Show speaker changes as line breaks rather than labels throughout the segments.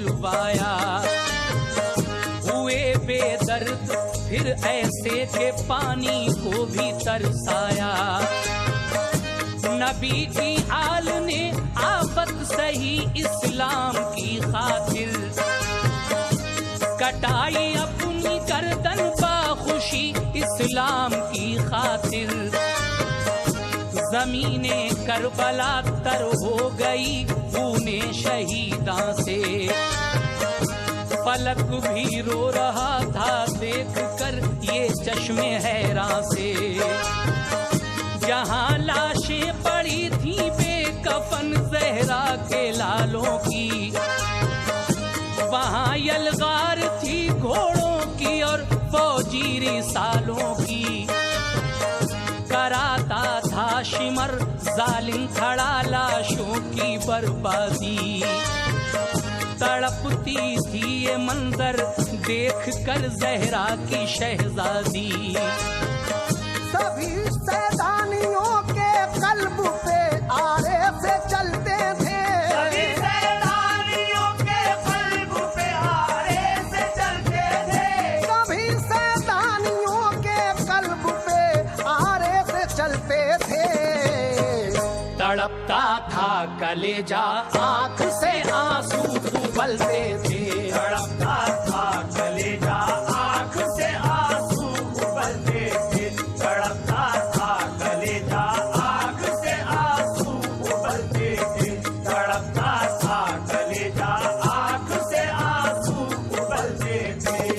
दिलवाया। हुए बेदर्द फिर ऐसे के पानी को भी तरसाया। नबी की आल ने आफत सही इस्लाम की खातिर, कटाई अपनी गर्दन बाखुशी इस्लाम की खातिर। ज़मीने करबला तर हो गई खूने शहीदां से, फलक भी रो रहा था देख कर ये चश्मे हैरां से। जहां लाशें पड़ी थी बेकफन ज़हरा के लालों की, वहां यलगार थी घोड़ों की और फौजी रिसालों की। कराता था शिमर जालिम खड़ा लाशों की बर्बादी। तड़पती थी ये मंजर देख कर ज़हरा की शहजादी।
सभी सैलानियों के कल्ब पे आरे से चलते थे,
सभी सैलानियों के कल्ब पे आरे से चलते थे,
सभी सैलानियों के कल्ब पे आरे से चलते थे।
तड़पता था कलेजा आंख से आंसू उबलते थे।
तड़पता था कलेजा आंख से आंसू उबलते थे। तड़पता था कलेजा आंख से आंसू उबलते थे। तड़पता था कलेजा आंख से आंसू उबलते थे।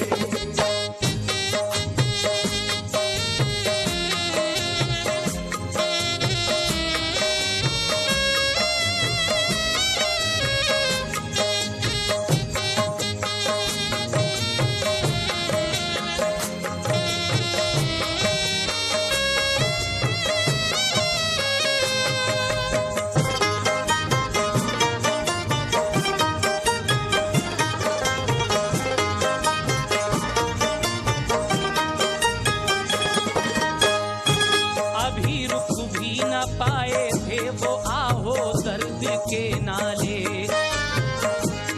पाए थे वो आहो दर्द के नाले।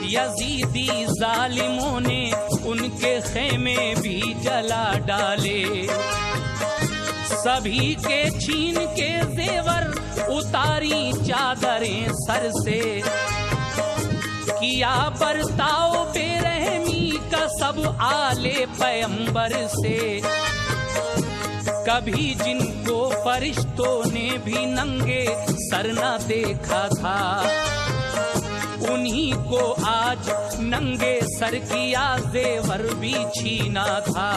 यजीदी जालिमों ने उनके खेमे भी जला डाले। सभी के छीन के जेवर उतारी चादरें सर से। किया बर्ताव बेरहमी का सब आले पैगंबर से। कभी जिनको फरिश्तों ने भी नंगे सर न देखा था, उन्हीं को आज नंगे सर किया जेवर भी छीना था।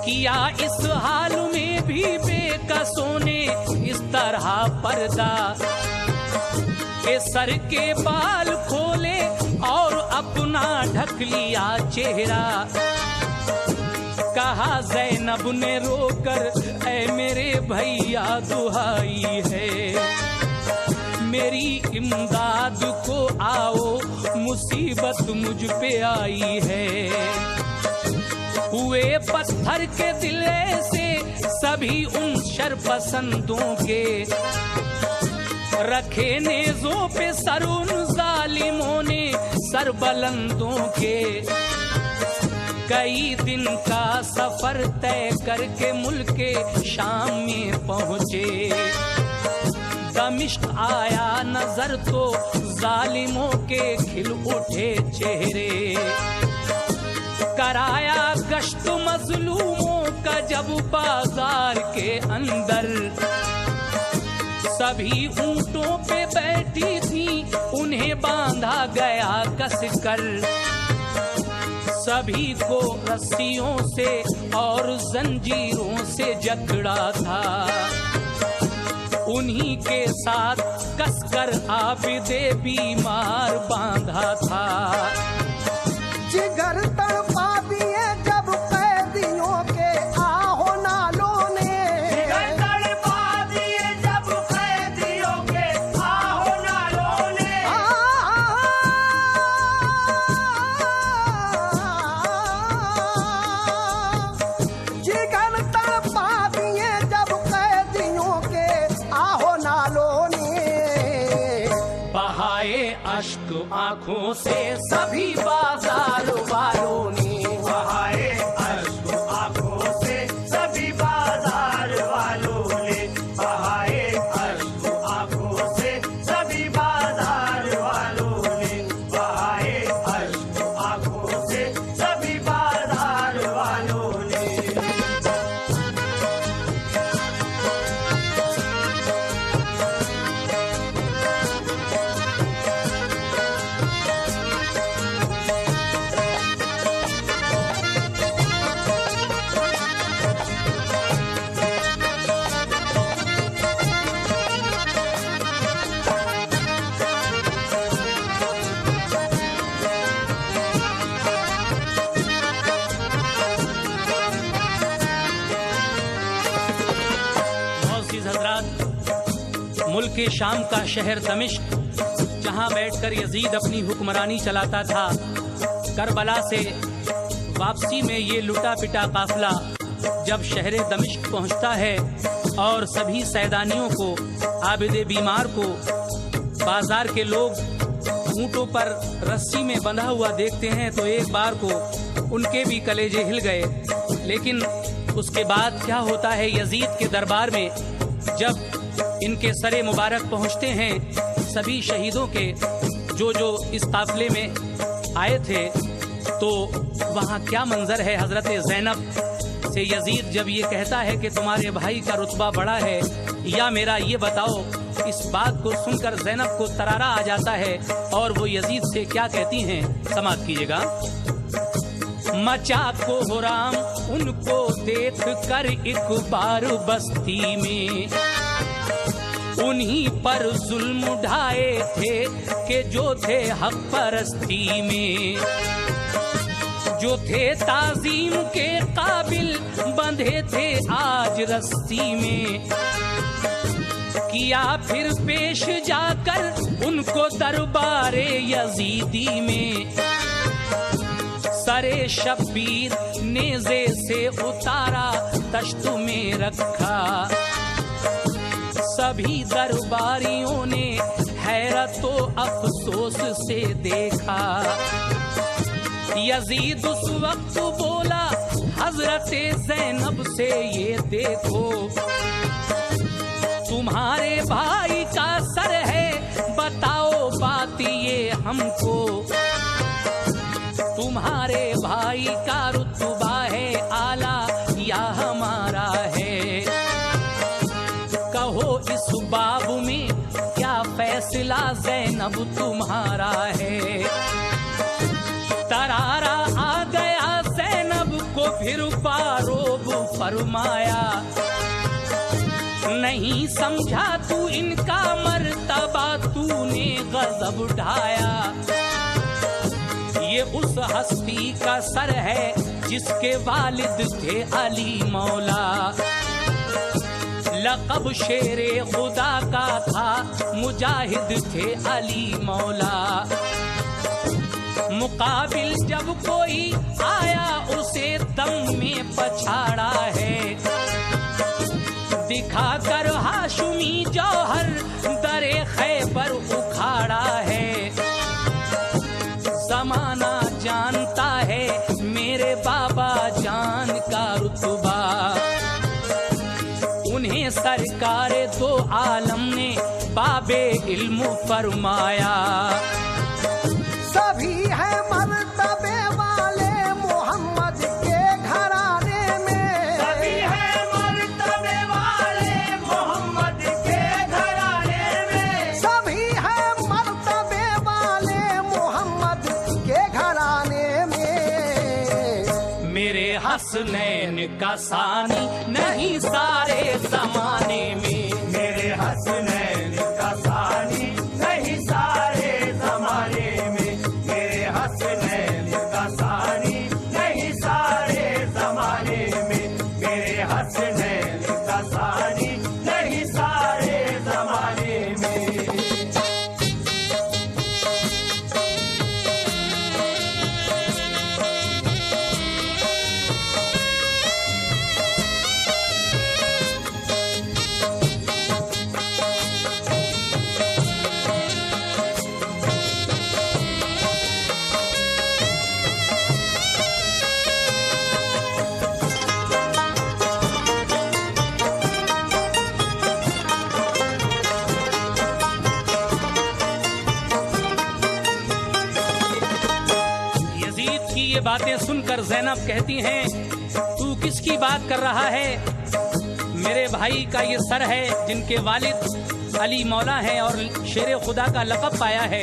किया इस हाल में भी बेकसों ने इस तरह पर्दा के सर के बाल खोले और अपना ढक लिया चेहरा। कहा ज़ैनब ने रोकर ऐ मेरे भैया दुहाई है, मेरी इमदाद को आओ मुसीबत मुझ पे आई है। हुए पत्थर के दिल से सभी उन शरपसंदों के, रखे नेज़ों पे सर उन जालिमों ने सर बुलंदों के। कई दिन का सफर तय करके मुल्के शाम में पहुँचे। दमिश्क आया नजर तो जालिमों के खिल उठे चेहरे। कराया गश्त मजलूमों का जब बाजार के अंदर, सभी ऊंटों पे बैठी थी उन्हें बांधा गया कसकर। सभी को रस्सियों से और जंजीरों से जकड़ा था। उन्हीं के साथ कसकर आबिदे बीमार बांधा था।
जिगर तड़पा दिए जब कैदियों के आहो नालों ने,
जिगर तड़पा दिए जब कैदियों के आहो नालों ने।
जिगर तड़पा दिए जब कैदियों के आहो नालों ने।
बहाए अश्क आंखों से सभी बाजार वालों ने,
बहाए अश्क आंखों से सभी बाजार वालों ने, बहाए अश्क आंखों से सभी बाजार वालों ने, बहाए अश्क आंखों से सभी बाजार वालों ने।
मोअज़्ज़िज़ हज़रात, मुल्क के शाम का शहर दमिश्क, जहां बैठकर यजीद अपनी हुक्मरानी चलाता था, करबला से वापसी में ये लुटा पिटा काफिला जब शहर दमिश्क पहुंचता है और सभी सैदानियों को, आबिदे बीमार को, बाजार के लोग ऊंटों पर रस्सी में बंधा हुआ देखते हैं तो एक बार को उनके भी कलेजे हिल गए। लेकिन उसके बाद क्या होता है, यजीद के दरबार में जब इनके सरे मुबारक पहुंचते हैं, सभी शहीदों के जो इस काफिले में आए थे, तो वहाँ क्या मंजर है। हजरत ज़ैनब से यजीद जब ये कहता है कि तुम्हारे भाई का रुतबा बड़ा है या मेरा, ये बताओ, इस बात को सुनकर ज़ैनब को तरारा आ जाता है और वो यजीद से क्या कहती हैं, समाअत कीजिएगा। मचा को हुराम उनको देख कर एक बार बस्ती में, उन्हीं पर जुल्म ढाए थे कि जो थे हक परस्ती में, जो थे ताजीम के काबिल बंधे थे आज रस्सी में, किया फिर पेश जाकर उनको दरबारे यजीदी में, सरे शब्बीर नेज़े से उतारा तश्त में रखा, सभी दरबारियों ने हैरत व अफसोस से देखा। यजीद उस वक्त बोला हजरत ज़ैनब से, ये देखो तुम्हारे भाई का सर है, बताओ बात ये हमको, तुम्हारे भाई का रुतबा है आला या हमारा है, कहो इस बाब में क्या फैसला ज़ैनब तुम्हारा है। तरारा आ गया ज़ैनब को फिर पारोब फरमाया, नहीं समझा तू इनका मर्तबा, तूने गज़ब उठाया, ये उस हस्ती का सर है जिसके वालिद थे अली मौला, लक़ब शेरे खुदा का था, मुजाहिद थे अली मौला, मुकाबिल जब कोई आया उसे दम में पछाड़ा है, दिखाकर हाशुमी जौहर दरे खैबर उखाड़ा है, जमाना जानता है मेरे बाबा जान का रुतबा, उन्हें सरकार दो आलम ने बाबे इल्म फरमाया।
सभी है मर्तबे वाले मोहम्मद के घराने में,
सभी है मर्तबे वाले मोहम्मद के घराने में,
सभी है मर्तबे वाले मोहम्मद के घराने में।
मेरे हसनैन का सानी नहीं सारे जमाने में,
मेरे हसनैन का सानी नहीं सारे जमाने में, मेरे हसनैन का सानी नहीं सारे जमाने में, मेरे हसनैन का सानी नहीं सारे जमाने में।
ये बातें सुनकर ज़ैनब कहती हैं, तू किसकी बात कर रहा है? मेरे भाई का ये सर है जिनके वालिद अली मौला है और शेर खुदा का लक़ब पाया है।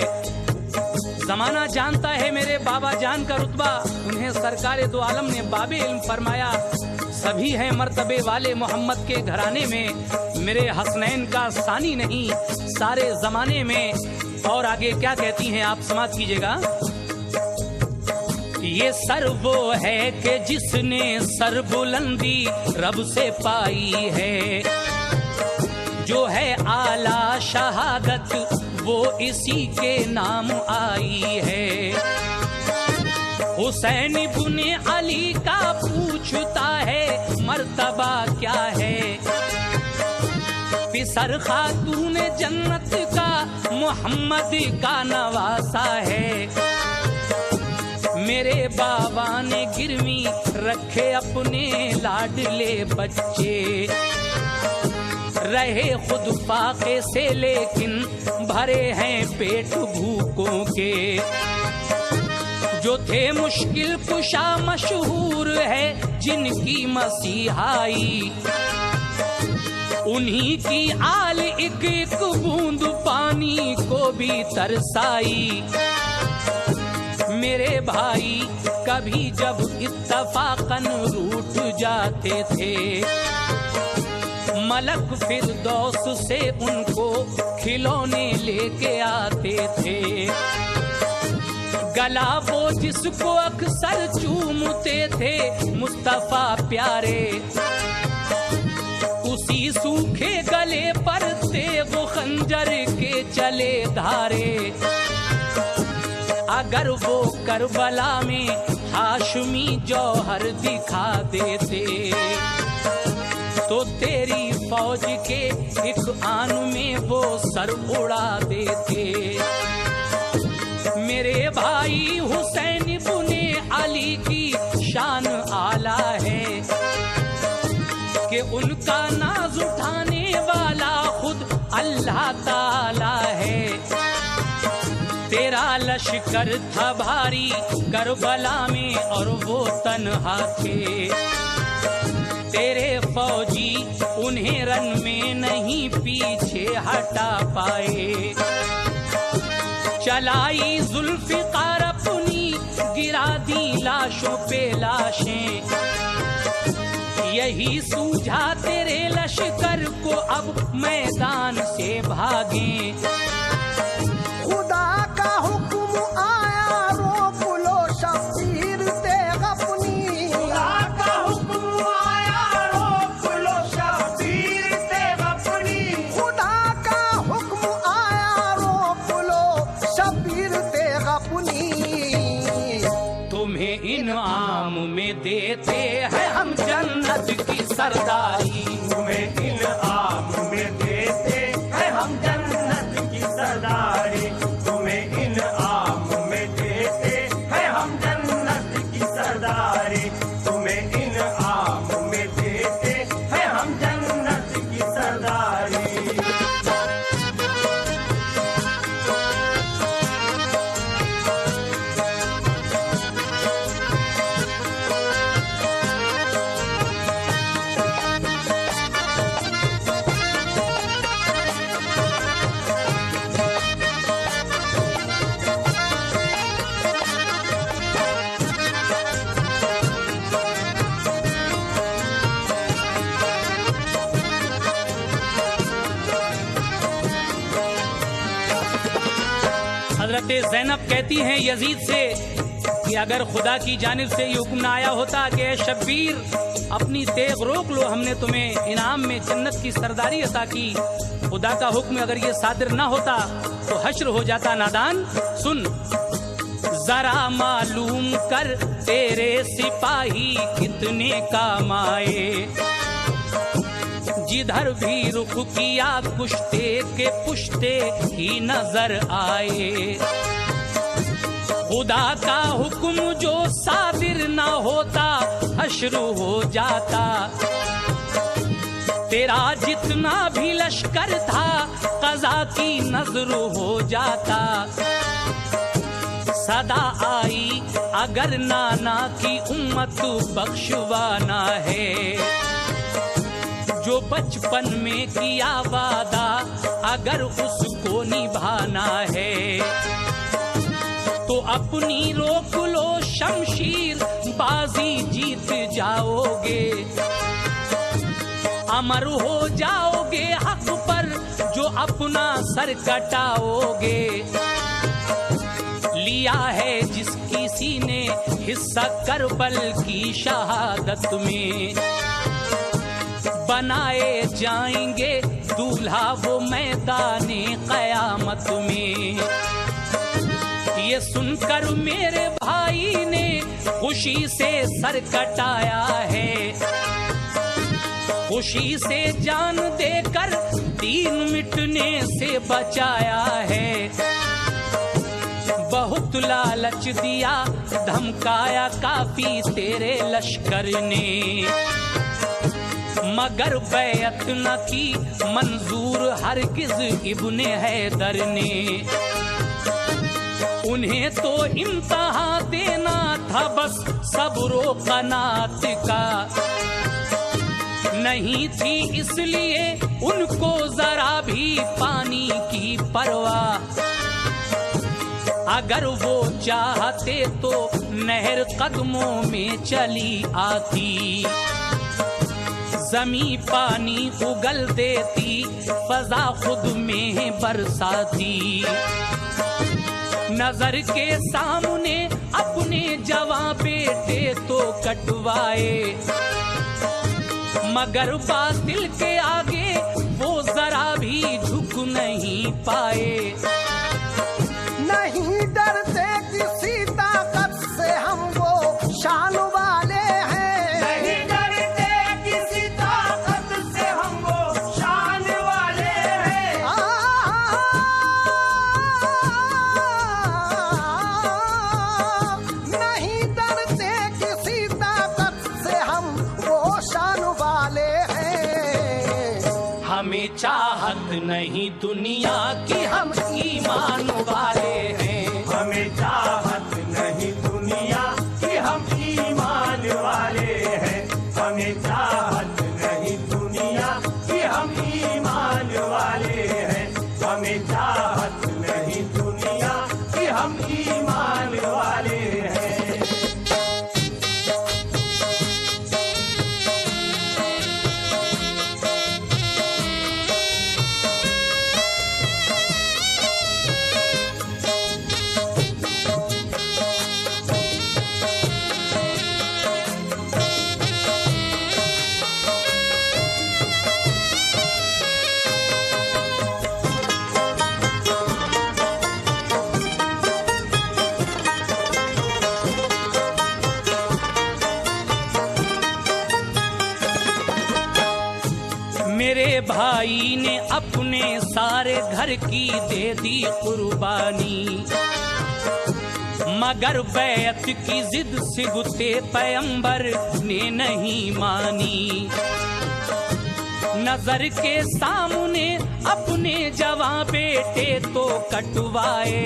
ज़माना जानता है मेरे बाबा जान का रुतबा, उन्हें सरकार दो आलम ने बाबे इल्म फरमाया। सभी हैं मर्तबे वाले मोहम्मद के घराने में, मेरे हसनैन का सानी नहीं सारे ज़माने में। और आगे क्या कहती हैं आप समाप्त कीजिएगा। ये सर वो है कि जिसने सर बुलंदी रब से पाई है, जो है आला शहादत वो इसी के नाम आई है। हुसैन इब्ने अली का पूछता है मर्तबा क्या है, फिसर खातून जन्नत का मोहम्मद का नवासा है। मेरे बाबा ने गिरवी रखे अपने लाडले बच्चे, रहे खुद फाके से लेकिन भरे हैं पेट भूखों के। जो थे मुश्किल कुशा मशहूर है जिनकी मसीहाई, उन्हीं की आल एक एक बूंद पानी को भी तरसाई। मेरे भाई कभी जब इत्तफाकन रूठ जाते थे, मलक फिरदौस से उनको खिलौने लेके आते थे। गला वो जिसको अक्सर चूमते थे मुस्तफा प्यारे, उसी सूखे गले पर तेग खंजर के चले धारे। अगर वो करबला में हाशमी जौहर दिखा देते, तो तेरी फौज के एक आन में वो सर उड़ा देते। मेरे भाई हुसैन इब्ने अली की शान आला है कि उनका नाज उठाने वाला खुद अल्लाह ताला है। तेरा लश्कर था भारी करबला में और वो तन्हा थे, तेरे फौजी उन्हें रन में नहीं पीछे हटा पाए। चलाई जुल्फिकार अपनी गिरा दी लाशों पे लाशें, यही सूझा तेरे लश्कर को अब मैदान से भागें।
खुदा का हुक्म आया रोक लो शब्बीर तेग अपनी,
खुदा का हुक्म आया रोक लो शब्बीर तेग अपनी।
खुदा का हुक्म आया रोक लो शब्बीर तेग अपनी।
तुम्हें इनाम में देते हैं हम जन्नत की सरदारी,
तुम्हें इनाम में देते हैं हम जन्नत की सरदारी। तुम्हें इनाम में देते हैं हम जन्नत की सरदारी। तुम्हें इनाम में देते हैं हम जन्नत की सरदारी।
हजरत ज़ैनब कहती हैं यजीद से कि अगर खुदा की जानिब से ये हुक्म न आया होता कि ए शब्बीर अपनी तेग रोक लो, हमने तुम्हें इनाम में जन्नत की सरदारी अता की। खुदा का हुक्म अगर ये सादिर ना होता तो हश्र हो जाता नादान। सुन, जरा मालूम कर तेरे सिपाही कितने काम आए, जिधर भी रुख किया कुश्ते के पुश्ते ही नजर आए। खुदा का हुक्म जो सादिर ना होता हश्र हो जाता, तेरा जितना भी लश्कर था कज़ा की नजर हो जाता। सदा आई अगर नाना की उम्मत बख्शवाना है, जो बचपन में किया वादा अगर उसको निभाना है, तो अपनी रोक लो शमशीर, बाजी जीत जाओगे। अमर हो जाओगे हक पर जो अपना सर कटाओगे। लिया है जिस किसी ने हिस्सा करबल की शहादत में, बनाए जाएंगे दूल्हा वो मैदाने कयामत में। ये सुनकर मेरे भाई ने खुशी से सर कटाया है, खुशी से जान देकर दीन मिटने से बचाया है। बहुत लालच दिया धमकाया काफी तेरे लश्कर ने, मगर बैअत न की मंजूर हरगिज इब्ने हैदर ने। उन्हें तो इम्तिहा देना था बस सब्रो कनात का, नहीं थी इसलिए उनको जरा भी पानी की परवाह। अगर वो चाहते तो नहर कदमों में चली आती, जमी पानी उगल देती, फजा खुद में बरसाती। नजर के सामने अपने जवां बेटे तो कटवाए, मगर बातिल के आगे वो जरा भी झुक नहीं पाए।
नहीं डरते किसी ताकत से हम वो शान वाले हैं,
नहीं डरते किसी ताकत से हम वो शान वाले हैं।
नहीं डरते किसी ताकत से हम वो शान वाले हैं।
हमें चाहत नहीं दुनिया की, हम ईमान वाले हैं।
हमें चाहत नहीं दुनिया की, हम ईमान वाले हैं। हमें चाहत नहीं दुनिया की, हम ईमान वाले हैं। हमें चाहत नहीं दुनिया की, हम ईमान वाले हैं।
मेरे भाई ने अपने सारे घर की दे दी कुर्बानी, मगर बैत की जिद सिबते पैगंबर ने नहीं मानी। नजर के सामने अपने जवां बेटे तो कटवाए,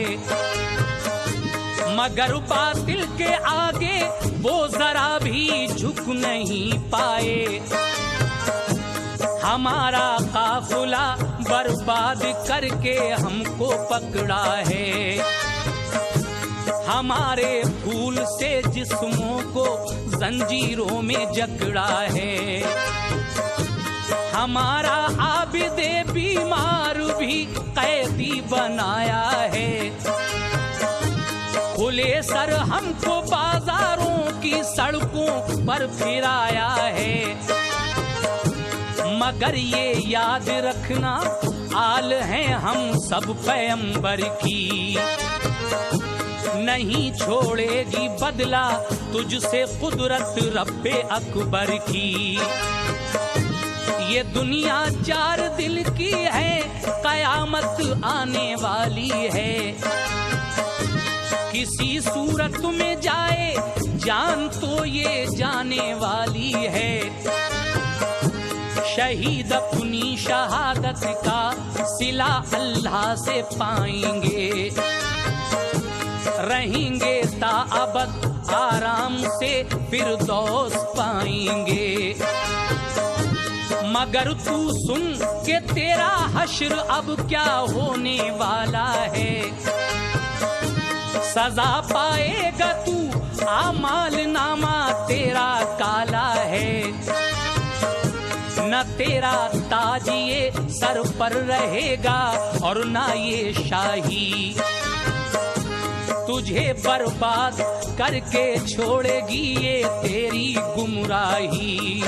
मगर बातिल के आगे वो जरा भी झुक नहीं पाए। हमारा काफिला बर्बाद करके हमको पकड़ा है, हमारे फूल से जिस्मों को जंजीरों में जकड़ा है। हमारा आबिदे बीमार भी कैदी बनाया है, खुले सर हमको बाजारों की सड़कों पर फिराया है। मगर ये याद रखना आल हैं हम सब पैगंबर की, नहीं छोड़ेगी बदला तुझसे कुदरत रब्बे अकबर की। ये दुनिया चार दिल की है, कयामत आने वाली है। किसी सूरत में जाए जान तो ये जाने वाली है। शहीद अपनी शहादत का सिला अल्लाह से पाएंगे, रहेंगे ताअबद आराम से फिरदौस पाएंगे। मगर तू सुन के तेरा हश्र अब क्या होने वाला है। सजा पाएगा तू, आमाल नामा तेरा काला है। न तेरा ताज ये सर पर रहेगा और न ये शाही, तुझे बर्बाद करके छोड़ेगी ये तेरी गुमराही।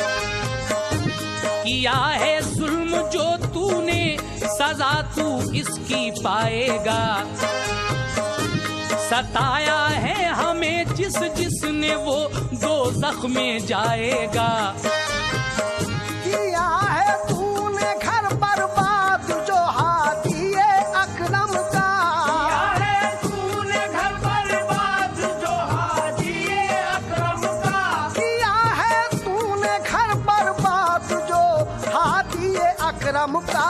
किया है जुल्म जो तूने, सजा तू इसकी पाएगा। सताया है हमें जिसने वो दोज़ख में जाएगा।
किया है तूने घर बर्बाद जो हाथीए अकरम का।
किया है तूने घर बर्बाद जो हाथीए अकरम का।
किया है तूने घर बर्बाद जो हाथीए अकरम का।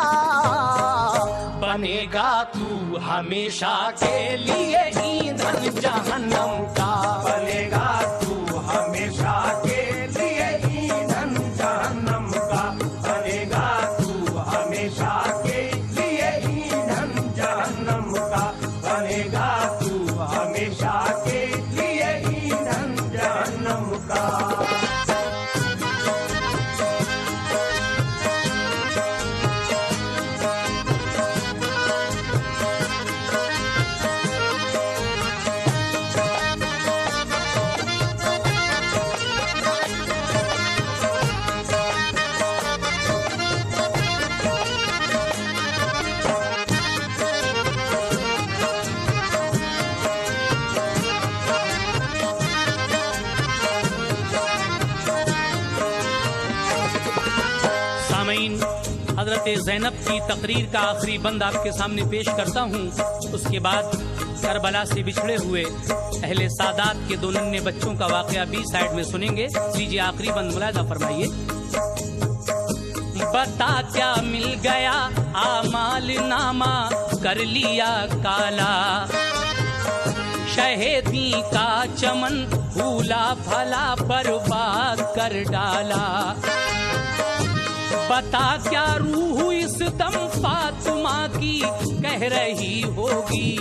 बनेगा तू हमेशा के लिए ईंधन जहन्नम का।
बनेगा तू हमेशा के लिए ईंधन जहन्नम का। बनेगा तू हमेशा के लिए ईंधन जहन्नम का। बनेगा तू हमेशा के लिए ईंधन जहन्नम का।
हजरत ज़ैनब की तकरीर का आखिरी बंद आपके सामने पेश करता हूँ। उसके बाद करबला से बिछड़े हुए अहले सादात के दो नन्हे बच्चों का वाकया बी साइड में सुनेंगे। लीजिए आखिरी बंद मुलाजा फरमाइए। बता क्या मिल गया आमाल नामा कर लिया काला। शहीदी का चमन भूला भला बर्बाद कर डाला। बता क्या रूह इस दम फातिमा की कह रही होगी।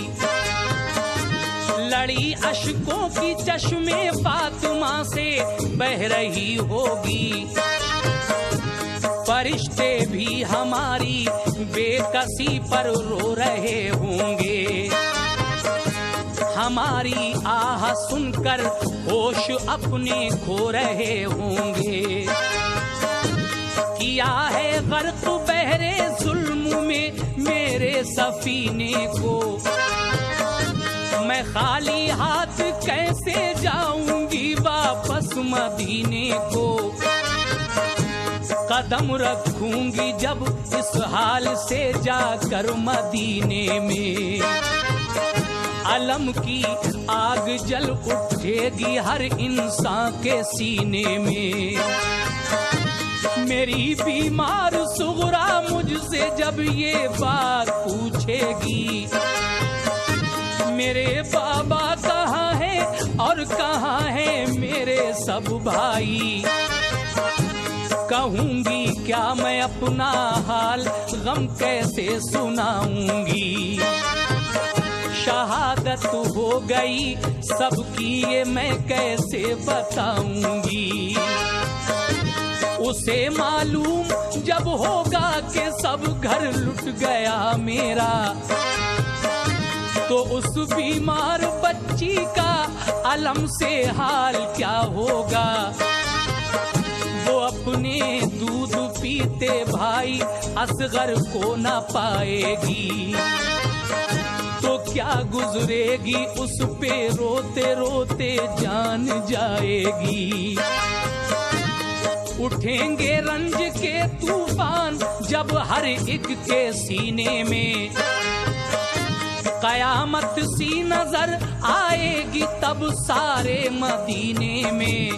लड़ी अश्कों की चश्मे फातिमा से बह रही होगी। फरिश्ते भी हमारी बेकसी पर रो रहे होंगे। हमारी आह सुनकर होश अपने खो रहे होंगे। किया है गर्क बहरे जुल्म में मेरे सफीने को। मैं खाली हाथ कैसे जाऊंगी वापस मदीने को। कदम रखूंगी जब इस हाल से जाकर मदीने में। अलम की आग जल उठेगी हर इंसान के सीने में। मेरी बीमार सुगरा मुझसे जब ये बात पूछेगी। मेरे बाबा कहाँ हैं और कहाँ हैं मेरे सब भाई। कहूँगी क्या मैं अपना हाल गम कैसे सुनाऊंगी। शहादत हो गई सबकी ये मैं कैसे बताऊंगी। उसे मालूम जब होगा कि सब घर लुट गया मेरा। तो उस बीमार बच्ची का अलम से हाल क्या होगा। वो अपने दूध पीते भाई असगर को ना पाएगी। तो क्या गुजरेगी उस पे रोते रोते जान जाएगी। उठेंगे रंज के तूफान जब हर एक के सीने में। कयामत सी नजर आएगी तब सारे मदीने में।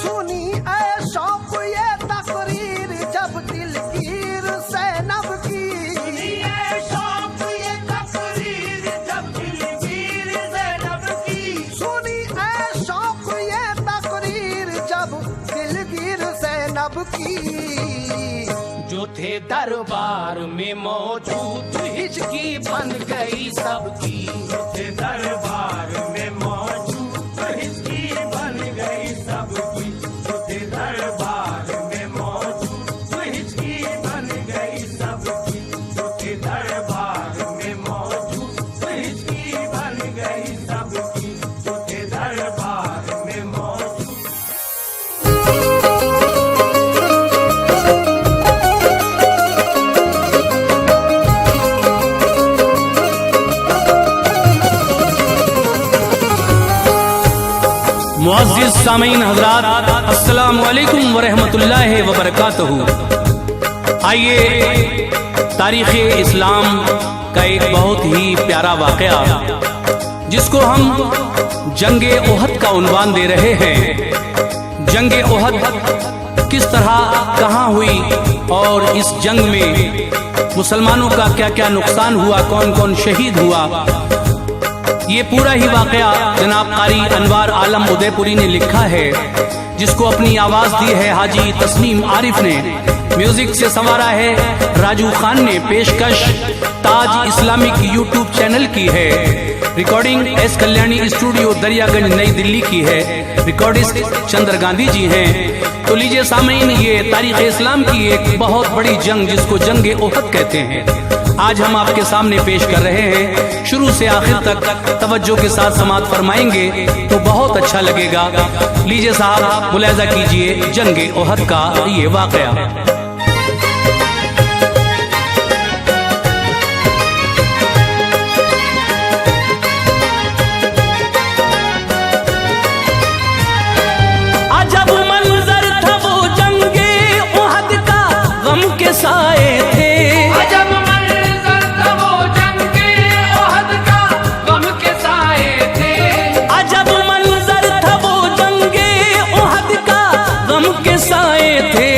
सुनी ऐ शौक ये तकरीर जब दिलगीर ज़ैनब की।
सुनी ऐ शौक ये तकरीर जब दिलगीर ज़ैनब की।
सुनी सबकी।
जो थे दरबार में मौजूद हिचकी बन गई सबकी।
जो थे दरबार में मौजूद हिचकी बन गई सबकी। जो थे दरबार में मौजूद हिचकी बन गई सबकी। जो थे दरबार में मौजूद हिचकी बन गई सबकी। जो थे दरबार में मौजूद।
मुअज़्ज़िज़ सामीन हज़रात, अस्सलामु अलैकुम व रहमतुल्लाहि व बरकातहू। आइए तारीख़ इस्लाम का एक बहुत ही प्यारा वाक़या, जिसको हम जंगे ओहद का उन्वान दे रहे हैं। जंगे ओहद किस तरह कहाँ हुई और इस जंग में मुसलमानों का क्या क्या नुकसान हुआ, कौन कौन शहीद हुआ, ये पूरा ही वाक़या जनाब कारी अनवार आलम उदयपुरी ने लिखा है, जिसको अपनी आवाज़ दी है हाजी तस्नीम आरिफ ने। म्यूजिक से संवारा है राजू खान ने। पेशकश ताज इस्लामिक यूट्यूब चैनल की है। Recording S Kalyani studio Daryaganj नई दिल्ली की है। रिकॉर्डिस्ट चंद्र गांधी जी हैं। तो लीजिए सामीन, ये तारीख़ इस्लाम की एक बहुत बड़ी जंग, जिसको जंगे ओहद कहते हैं, आज हम आपके सामने पेश कर रहे हैं। शुरू से आखिर तक तवज्जो के साथ समाअत फरमाएंगे तो बहुत अच्छा लगेगा। लीजिए साहब, मुलाहिजा कीजिए जंगे ओहद का ये वाक़या। अजब मंजर था वो जंगे ओहद का, गम के साए थे।
अजब मंजर था वो जंगे ओहद का, गम के साए थे।
अजब मंजर था वो जंगे ओहद का, गम के साए थे।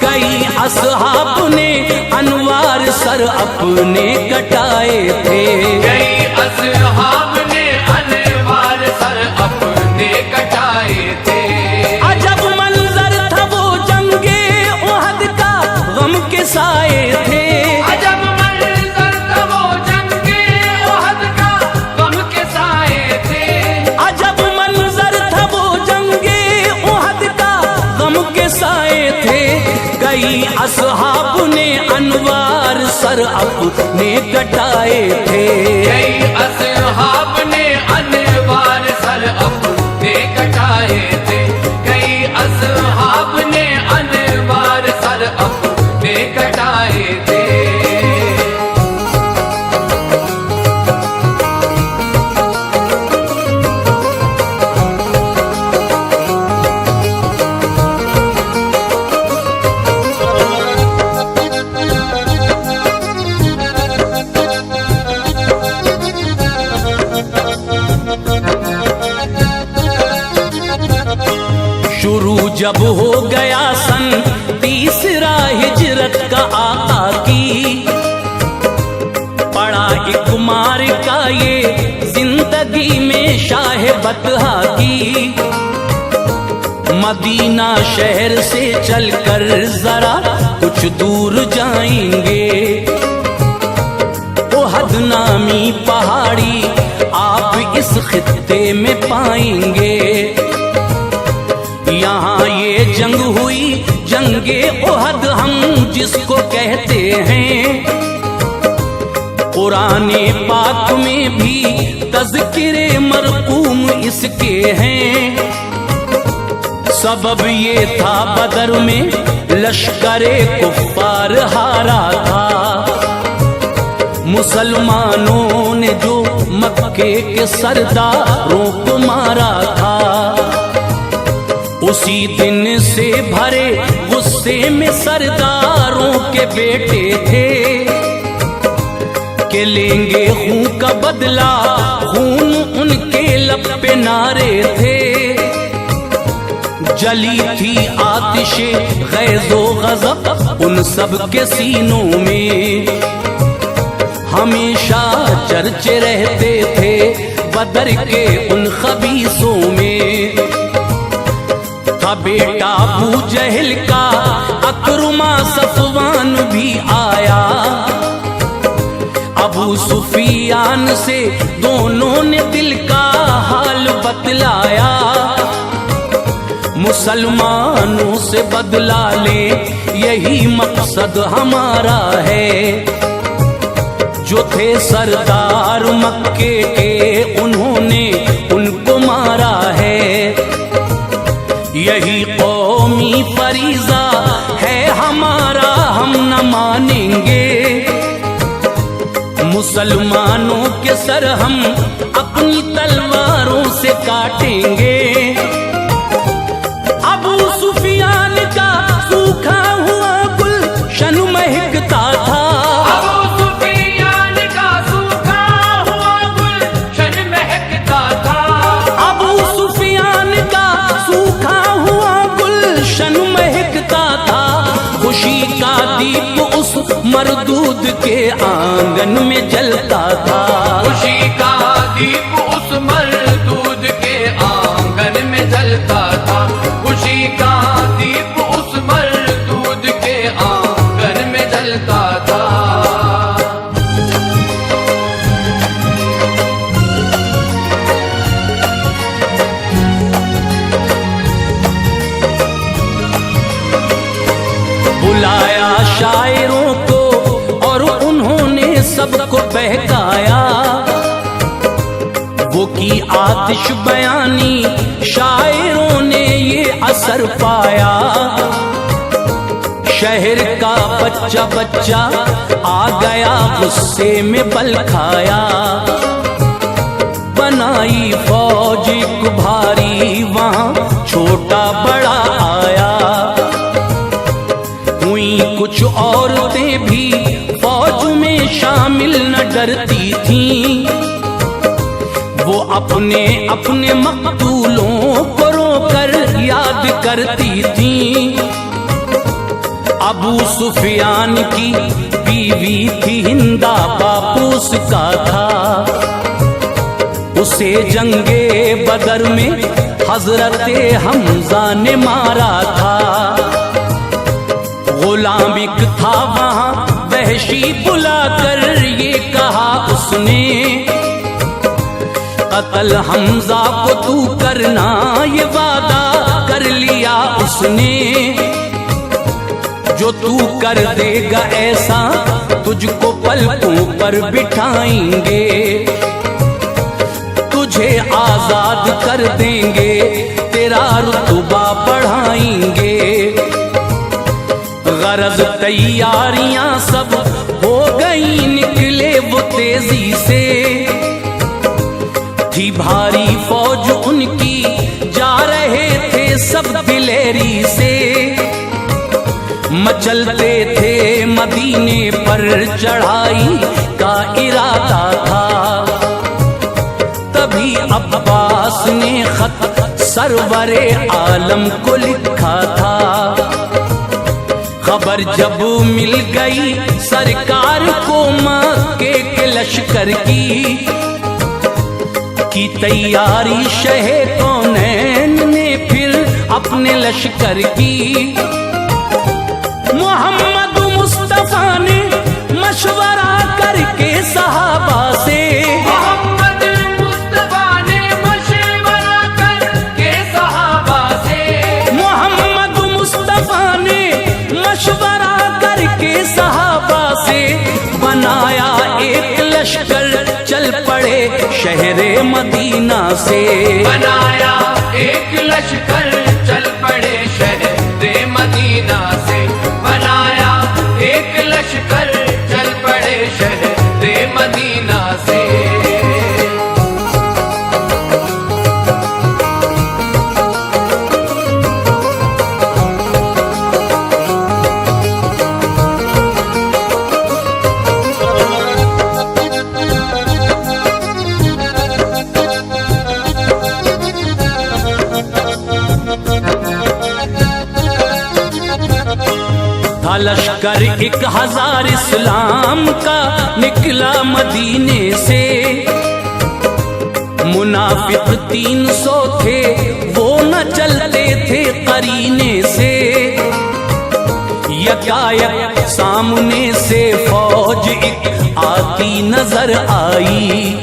कई असहाब ने अनवार सर अपने कटाए थे।
कई असहाब ने अनवार सर अपने कटाए थे।
अजब मंजर था वो जंगे ओहद का, गम के साए थे।
अजब मंजर था वो जंगे ओहद का, गम के साए थे।
अजब मंजर था वो जंगे ओहद का, गम के साए थे। कई असहाब ने अनवार सर अपने कटाए थे।
कई असहाब ने अनवार सर अपने कटाए थे। कई असहाब ने अनवार सर अपने कटाए थे।
शुरू जब हो गया सन तीसरा हिजरत का आका की, पड़ा एक मार का ये जिंदगी में शाह बतहा की। मदीना शहर से चलकर जरा कुछ दूर जाएंगे, ओहद नामी पहाड़ी आप इस खित्ते में पाएंगे। यहाँ ये जंग हुई जंगे ओहद हम जिसको कहते हैं। कुराने पाक में भी तज़किरे मरकूम इसके हैं। सबब ये था बदर में लश्करे कुफ्फार हारा था। मुसलमानों ने जो मक्के के सरदारों को मारा था, उसी दिन से भरे गुस्से में सरदारों के बेटे थे कि लेंगे खून का बदला। खून उनके लब पे नारे थे। जली थी आतिशे गैज़ो गज़ब उन सब के सीनों में। हमेशा चर्चे रहते थे बदर के उन खबीसों में। था था बेटा अबू जहल का, अकरमा सफवान भी आया। अबू सुफियान से दोनों ने दिल का हाल बतलाया। मुसलमानों से बदला ले यही मकसद हमारा है। जो थे सरदार मक्के के उन्होंने उनको मारा है। यही कौमी फरीजा है हमारा, हम न मानेंगे। मुसलमानों के सर हम अपनी तलवारों से काटेंगे। अबू सुफियान का सूखा हुआ गुलशन महकता था।
अबू सुफियान का सूखा हुआ गुलशन महकता था।
अबू सुफियान का सूखा हुआ गुलशन महकता था। खुशी का दीप उस मरदूद के आंगन में जलता था।
खुशी का दीप उस मरदूद के आंगन में जलता था। खुशी का दीप उस मरदूद के आंगन में जलता था।
बुलाया शायरों को और उन्होंने सबको बहकाया। वो की आतिश बयानी शायरों ने ये असर पाया। शहर का बच्चा बच्चा आ गया गुस्से में बल खाया। बनाई फौज एक भारी वहां छोटा बड़ा आया। हुई कुछ औरतें भी फौज में शामिल न डरती थीं। वो अपने अपने मकतूलों को रोकर याद करती थीं। अबू सुफियान की बीवी थी हिंदा, बापू उसका था। उसे जंगे बदर में हजरते हमजा ने मारा था। गुलाम एक था वहां वहशी बुलाकर ये कहा उसने, कत्ल हमजा को तू करना ये वादा कर लिया उसने। जो तू कर देगा ऐसा तुझको पलकों पर बिठाएंगे। तुझे आजाद कर देंगे, तेरा रुतबा बढ़ाएंगे। गरज तैयारियां सब हो गई, निकले वो तेजी से। थी भारी फौज उनकी, जा रहे थे सब दिलेरी से। मचलते थे मदीने पर चढ़ाई का इरादा था। तभी अब्बास ने खत सरवरे आलम को लिखा था। खबर जब मिल गई सरकार को मक्के के लश्कर की तैयारी शहे कौनैन ने फिर अपने लश्कर की। मोहम्मद मुस्तफा ने मशवरा करके सहाबा से,
मोहम्मद मुस्तफा ने मशवरा करके सहाबा से,
मोहम्मद मुस्तफा ने मशवरा करके सहाबा से बनाया एक लश्कर, चल पड़े शहरे मदीना से।
बनाया एक लश्कर, चल पड़े शहरे मदीना से। बनाया एक लश्कर, चल पड़े शहरे मदीना से।
था लश्कर 1000 इस्लाम का निकला मदीने से। मुनाफिक 300 थे, वो न चलते थे करीने से। यकायक सामने से फौज एक आती नजर आई।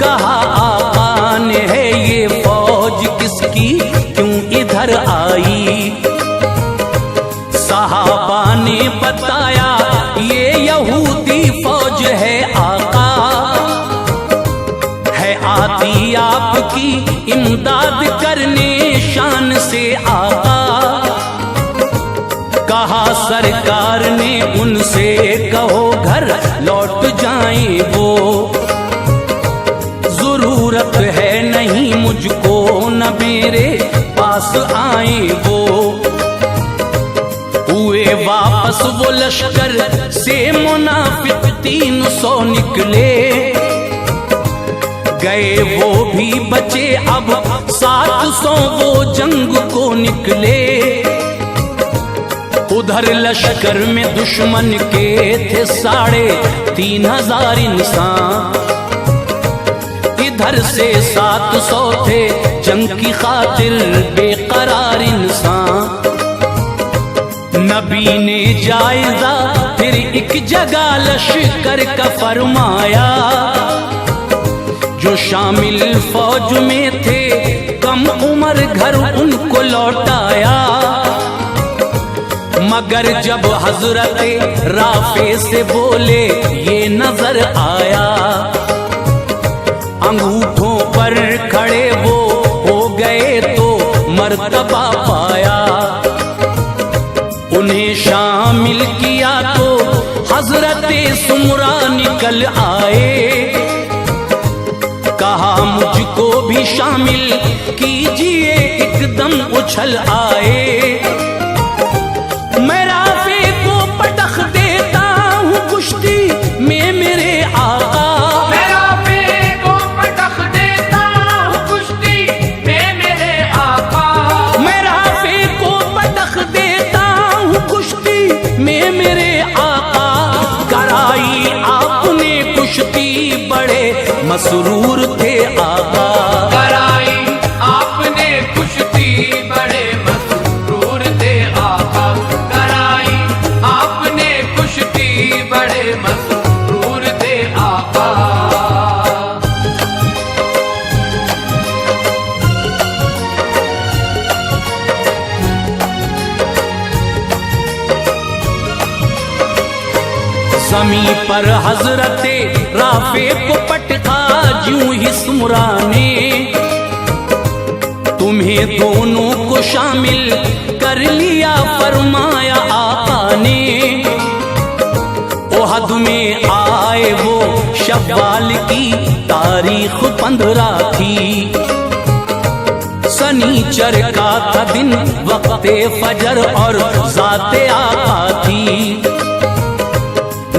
कहा आका ने है ये फौज किसकी, क्यों इधर आई। सहाबा ने बताया ये यहूदी फौज है आका, है आती आपकी इमदाद करने शान से आका। कहा सरकार ने उनसे कहो घर लौट जाएं वो, जरूरत है नहीं मुझको न मेरे पास आए वो। हुए वापस वो लश्कर से मुनाफिक 300 निकले, गए वो भी बचे अब 700 वो जंग को निकले। उधर लश्कर में दुश्मन के थे 3,500 इंसान, इधर से 700 थे जंग की खातिर बेकरार इंसान। नबी ने जायजा फिर एक जगह लश्कर का फरमाया, जो शामिल फौज में थे कम उम्र घर उनको लौटाया। मगर जब हजरत राफे से बोले ये नजर आया, अंगूठों पर खड़े वो हो गए तो मर्तबा पाया। उन्हें शामिल किया तो हजरत सुमरा निकल आए। कहा मुझको भी शामिल कीजिए, एकदम उछल आए। मैं राफे को पटख देता हूँ कुश्ती में मेरे आका,
मैं राफे को पटख देता हूँ कुश्ती में मेरे आका।
मैं राफे को पटख देता हूँ कुश्ती में मेरे आका। कराई आपने कुश्ती बड़े मसरूर थे आका,
कराई आपने कुश्ती बड़े मसरूर थे आका। कराई आपने कुश्ती बड़े मसरूर थे आका।
ज़मीं पर हजरते राफे को पटका ज्यूं ही सुमरा ने, तुम्हें दोनों को शामिल कर लिया फरमाया आका ने। ओहद में आए वो शव्वाल की तारीख 15 थी। सनीचर का था दिन वक्ते फजर और ज़ाते आका थी।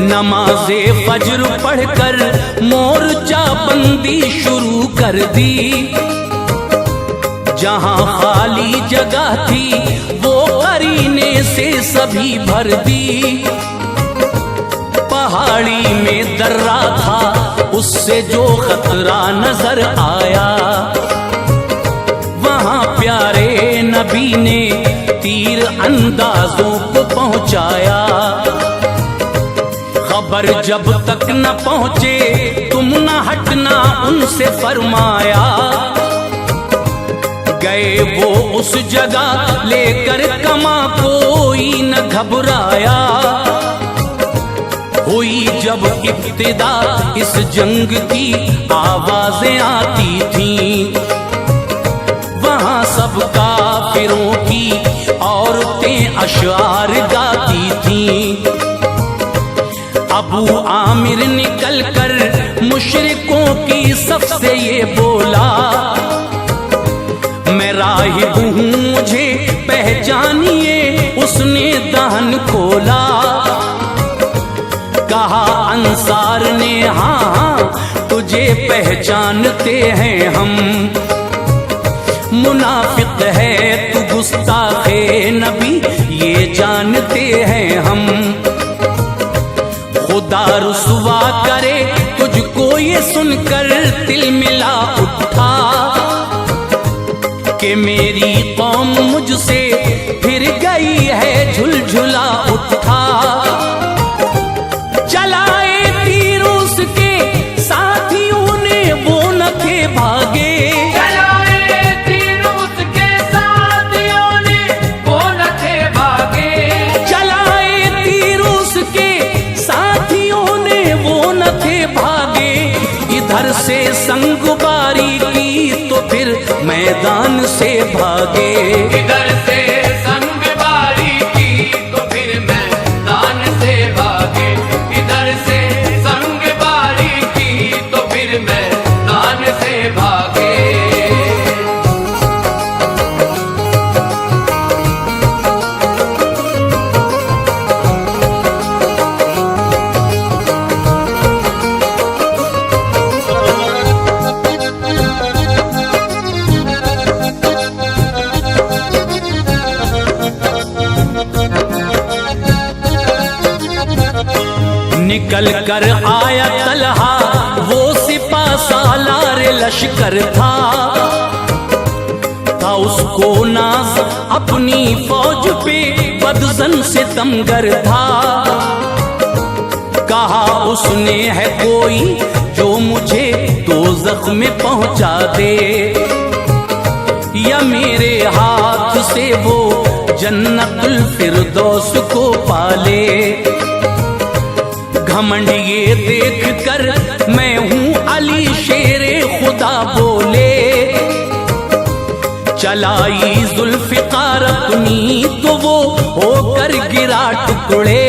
नमाज़े फजर पढ़कर मोर्चा बंदी शुरू कर दी। जहां खाली जगह थी वो करीने से सभी भर दी। पहाड़ी में दर्रा था उससे जो खतरा नजर आया, वहां प्यारे नबी ने तीर अंदाजों को पहुंचाया। खबर जब तक न पहुंचे तुम न हटना उनसे फरमाया। गए वो उस जगह लेकर कमा, कोई न घबराया। हुई जब इब्तिदा इस जंग की आवाजें आती थीं, वहां सब काफिरों की औरतें अशआर गाती थीं। अबू आमिर निकल कर मुशरिकों की सबसे ये बोला, मैं राहिब हूँ मुझे पहचानिए। उसने दहन खोला, कहा अंसार ने हाँ तुझे पहचानते हैं हम। मुनाफिक है तू गुस्ताखे नबी ये जानते हैं हम। खुदा रुसवा करे तुझको ये सुनकर तिल मिला उठा कि मेरी कौम मुझसे फिर गई है झुलझुला उठा। चलाए तीर उसके साथियों ने वो न थे भागे,
चलाए तीर उसके साथियों ने वो न थे भागे,
चलाए तीर उसके साथियों ने वो न थे भागे। इधर से संगबारी की तो फिर मैदान से भागे,
इधर से संगबारी की तो फिर मैदान से भागे, इधर से संगबारी की तो फिर मैदान से भागे।
निकल कर आया तलहा वो सिपा सालार लश्कर था उसको नाज अपनी फौज पे बदजन से तमगर था। कहा उसने है कोई जो मुझे दोज़ख में पहुंचा दे, या मेरे हाथ से वो जन्नतुल फिरदौस को पाले। घमंड ये देख कर मैं हूँ अली शेरे खुदा बोले, चलाई जुल्फ़िकार अपनी तो वो होकर गिरा टुकड़े।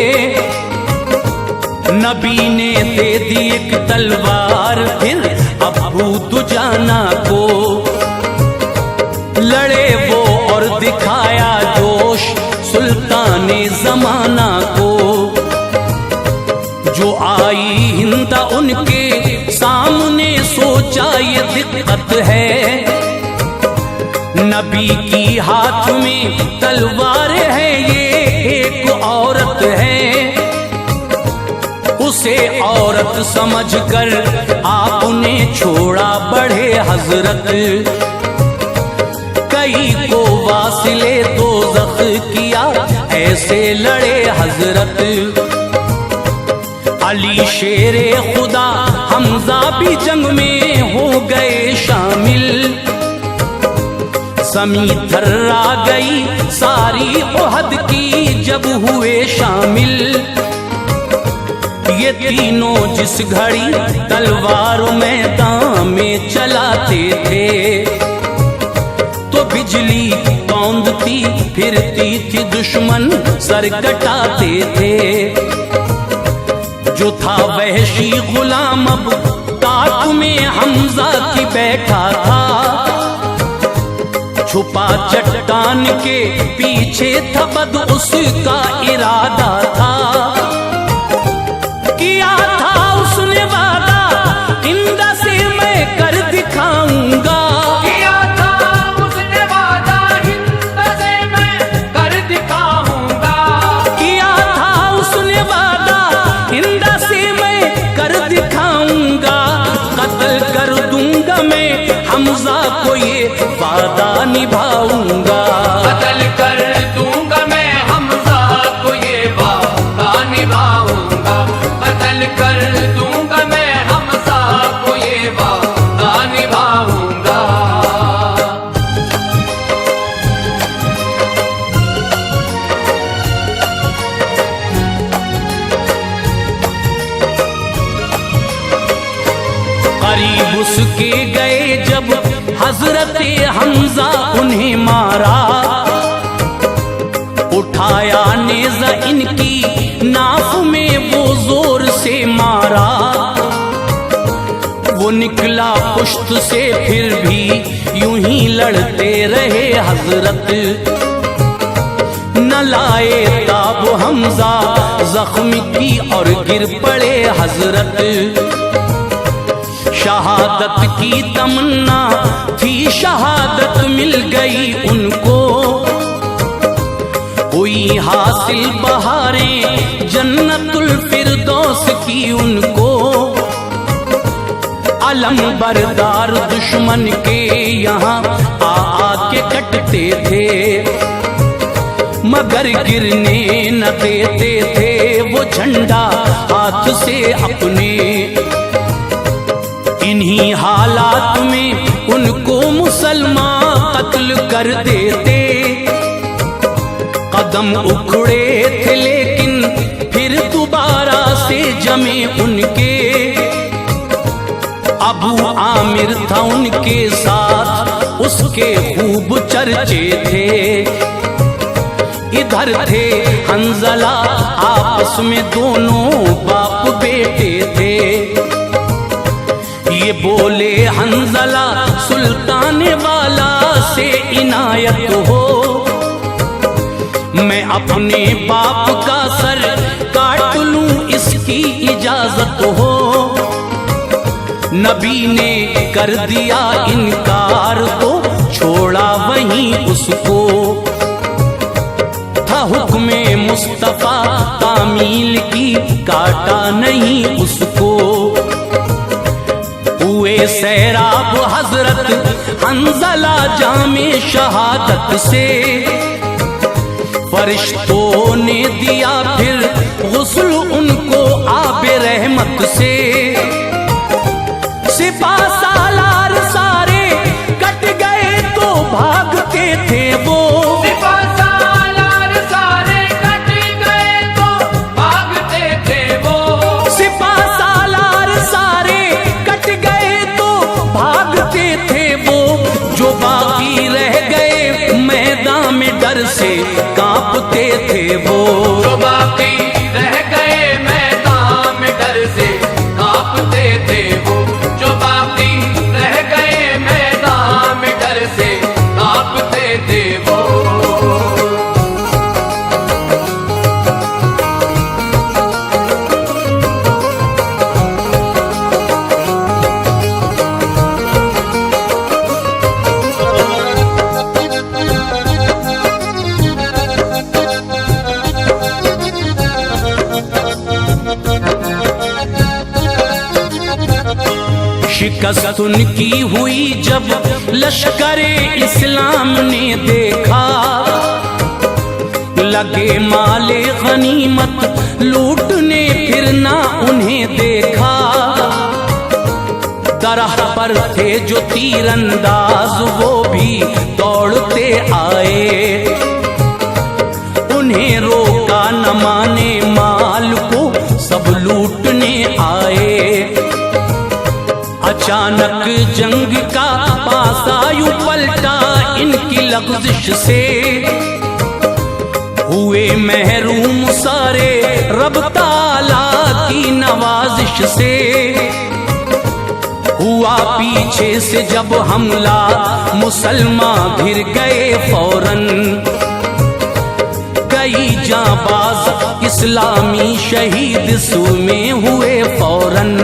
नबी ने दे दी एक तलवार फिर अबू दुजाना को, लड़े वो और दिखाया जोश सुल्ताने जमाना को। जो आई हिंदा उनके सामने सोचा ये दिक्कत है, नबी की हाथ में तलवार है ये एक औरत है। उसे औरत समझकर आपने छोड़ा बढ़े हजरत, कई को वासिले दोज़ख किया ऐसे लड़े हजरत। अली शेरे खुदा हमजा भी जंग में हो गए शामिल, समी थर्रा गई सारी ओहद की जब हुए शामिल। ये तीनों जिस घड़ी तलवार मैदान में चलाते थे, तो बिजली कौंदती फिरती थी दुश्मन सर कटाते थे। जो था वहशी गुलाम अब ताक में हमजा की बैठा था, छुपा चट्टान के पीछे था बद उसका इरादा था। किया था उसने वादा इंदा से मैं कर दिखाऊंगा,
किया था उसने वादा हिंद से मैं कर दिखाऊंगा,
किया था उसने वादा इंदा से मैं कर दिखाऊंगा। कत्ल कर दूंगा मैं हमजा को ये वादा निभाऊंगा,
कत्ल कर दूंगा मैं हमजा को ये वादा निभाऊंगा, कत्ल कर दूंगा मैं हमजा को ये वादा निभाऊंगा।
करीब उसके गए जब हजरत हमजा उन्हें मारा, उठाया नेज़ा इनकी नाफ में वो जोर से मारा। वो निकला पुश्त से फिर भी यूं ही लड़ते रहे हजरत, न लाए ताब हमजा जख्म की और गिर पड़े हजरत। शहादत की तमन्ना थी शहादत मिल गई उनको, हुई हासिल बहारें जन्नतुल फिरदौस की उनको। अलम बरदार दुश्मन के यहाँ आके कटते थे, मगर गिरने न देते थे वो झंडा हाथ से अपने। इन्हीं हालात में उनको मुसलमान कत्ल कर देते। कदम उखड़े थे लेकिन फिर दोबारा से जमे उनके। अबू आमिर था उनके साथ, उसके खूब चर्चे थे। इधर थे हंजला, आपस में दोनों बाप बेटे थे। ये बोले हंजला सुल्तान वाला से इनायत हो, मैं अपने बाप का सर काट लूं इसकी इजाजत हो। नबी ने कर दिया इनकार तो छोड़ा वहीं उसको। था हुक्मे मुस्तफा तामील की, काटा नहीं उसको। हुए सैराब हजरत हंजला जामे शहादत से। फरिश्तों ने दिया फिर गुस्ल उनको आबे रहमत से। सिपा सालार सारे कट गए तो भागते थे वो।
सिपा सालार सारे कट गए तो भागते थे वो।
सिपा सालार सारे कट गए तो भागते थे वो। जो बाकी रह गए मैदान में डर से कांपते थे वो।
जो बाकी रह गए मैदान में डर से कांपते थे वो। जो बाकी रह गए मैदान में डर से कांपते थे वो।
शिकस्त उनकी हुई जब लश्करे इस्लाम ने देखा। लगे माले गनीमत लूटने फिर ना उन्हें देखा। दरह पर थे जो तीरंदाज वो भी दौड़ते आए। उन्हें रोका न माने माल को सब लूटने आए। अचानक जंग का पासायु पलटा इनकी लग़ज़िश से। हुए महरूम सारे रब ताला की नवाजिश से। हुआ पीछे से जब हमला मुसलमान घिर गए फौरन। कई जांबाज इस्लामी शहीद में हुए फौरन।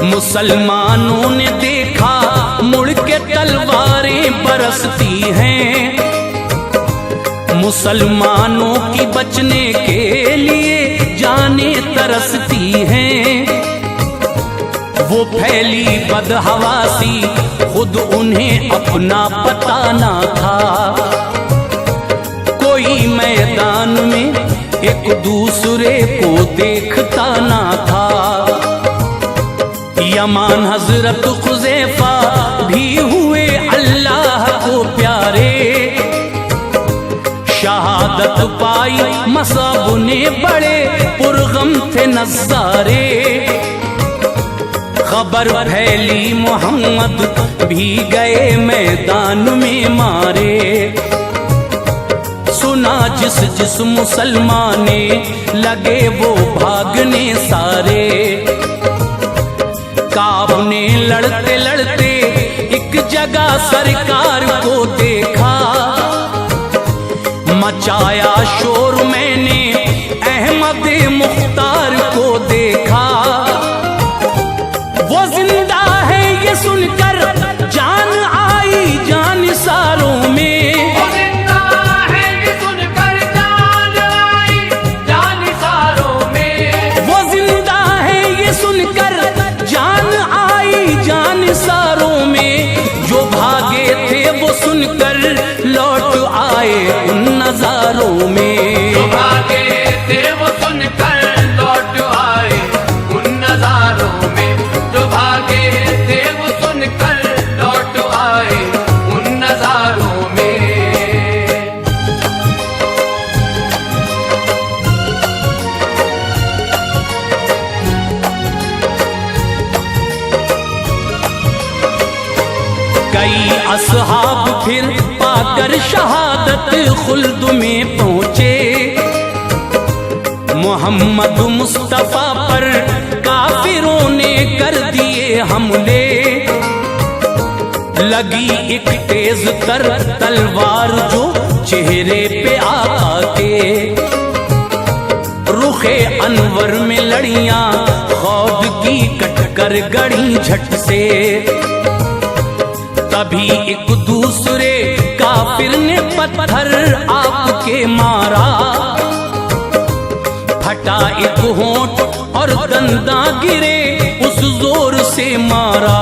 मुसलमानों ने देखा मुड़ के तलवारें बरसती हैं। मुसलमानों की बचने के लिए जाने तरसती हैं। वो फैली बदहवासी खुद उन्हें अपना पता ना था। कोई मैदान में एक दूसरे को देखता ना था। यमान हजरत खुज़ैफा भी हुए अल्लाह को प्यारे। शहादत पाई मसाब ने बड़े पुरगम थे नज़ारे। खबर फैली मोहम्मद भी गए मैदान में मारे। सुना जिस जिस मुसलमान ने लगे वो भागने सारे। काबने लड़ते लड़ते एक जगह सरकार को देखा। मचाया शोर मैंने अहमद मुख्तार को देखा। वो जिंदा है ये सुनकर जान आई जान सारों में।
वो जिंदा है ये सुनकर जान आई जान सारों में।
वो जिंदा है ये सुनकर जान कई असहाब फिर पाकर शहादत खुल्द में पहुंचे। मोहम्मद मुस्तफा पर काफिरों ने कर दिए हमले। लगी एक तेज तर तलवार जो चेहरे पे आका के। रुखे अनवर में लड़ियां खौद की कटकर गड़ी झट से। तभी एक दूसरे काफिर ने पत्थर आपके मारा। फटा एक होंठ और दंदा गिरे उस जोर से मारा।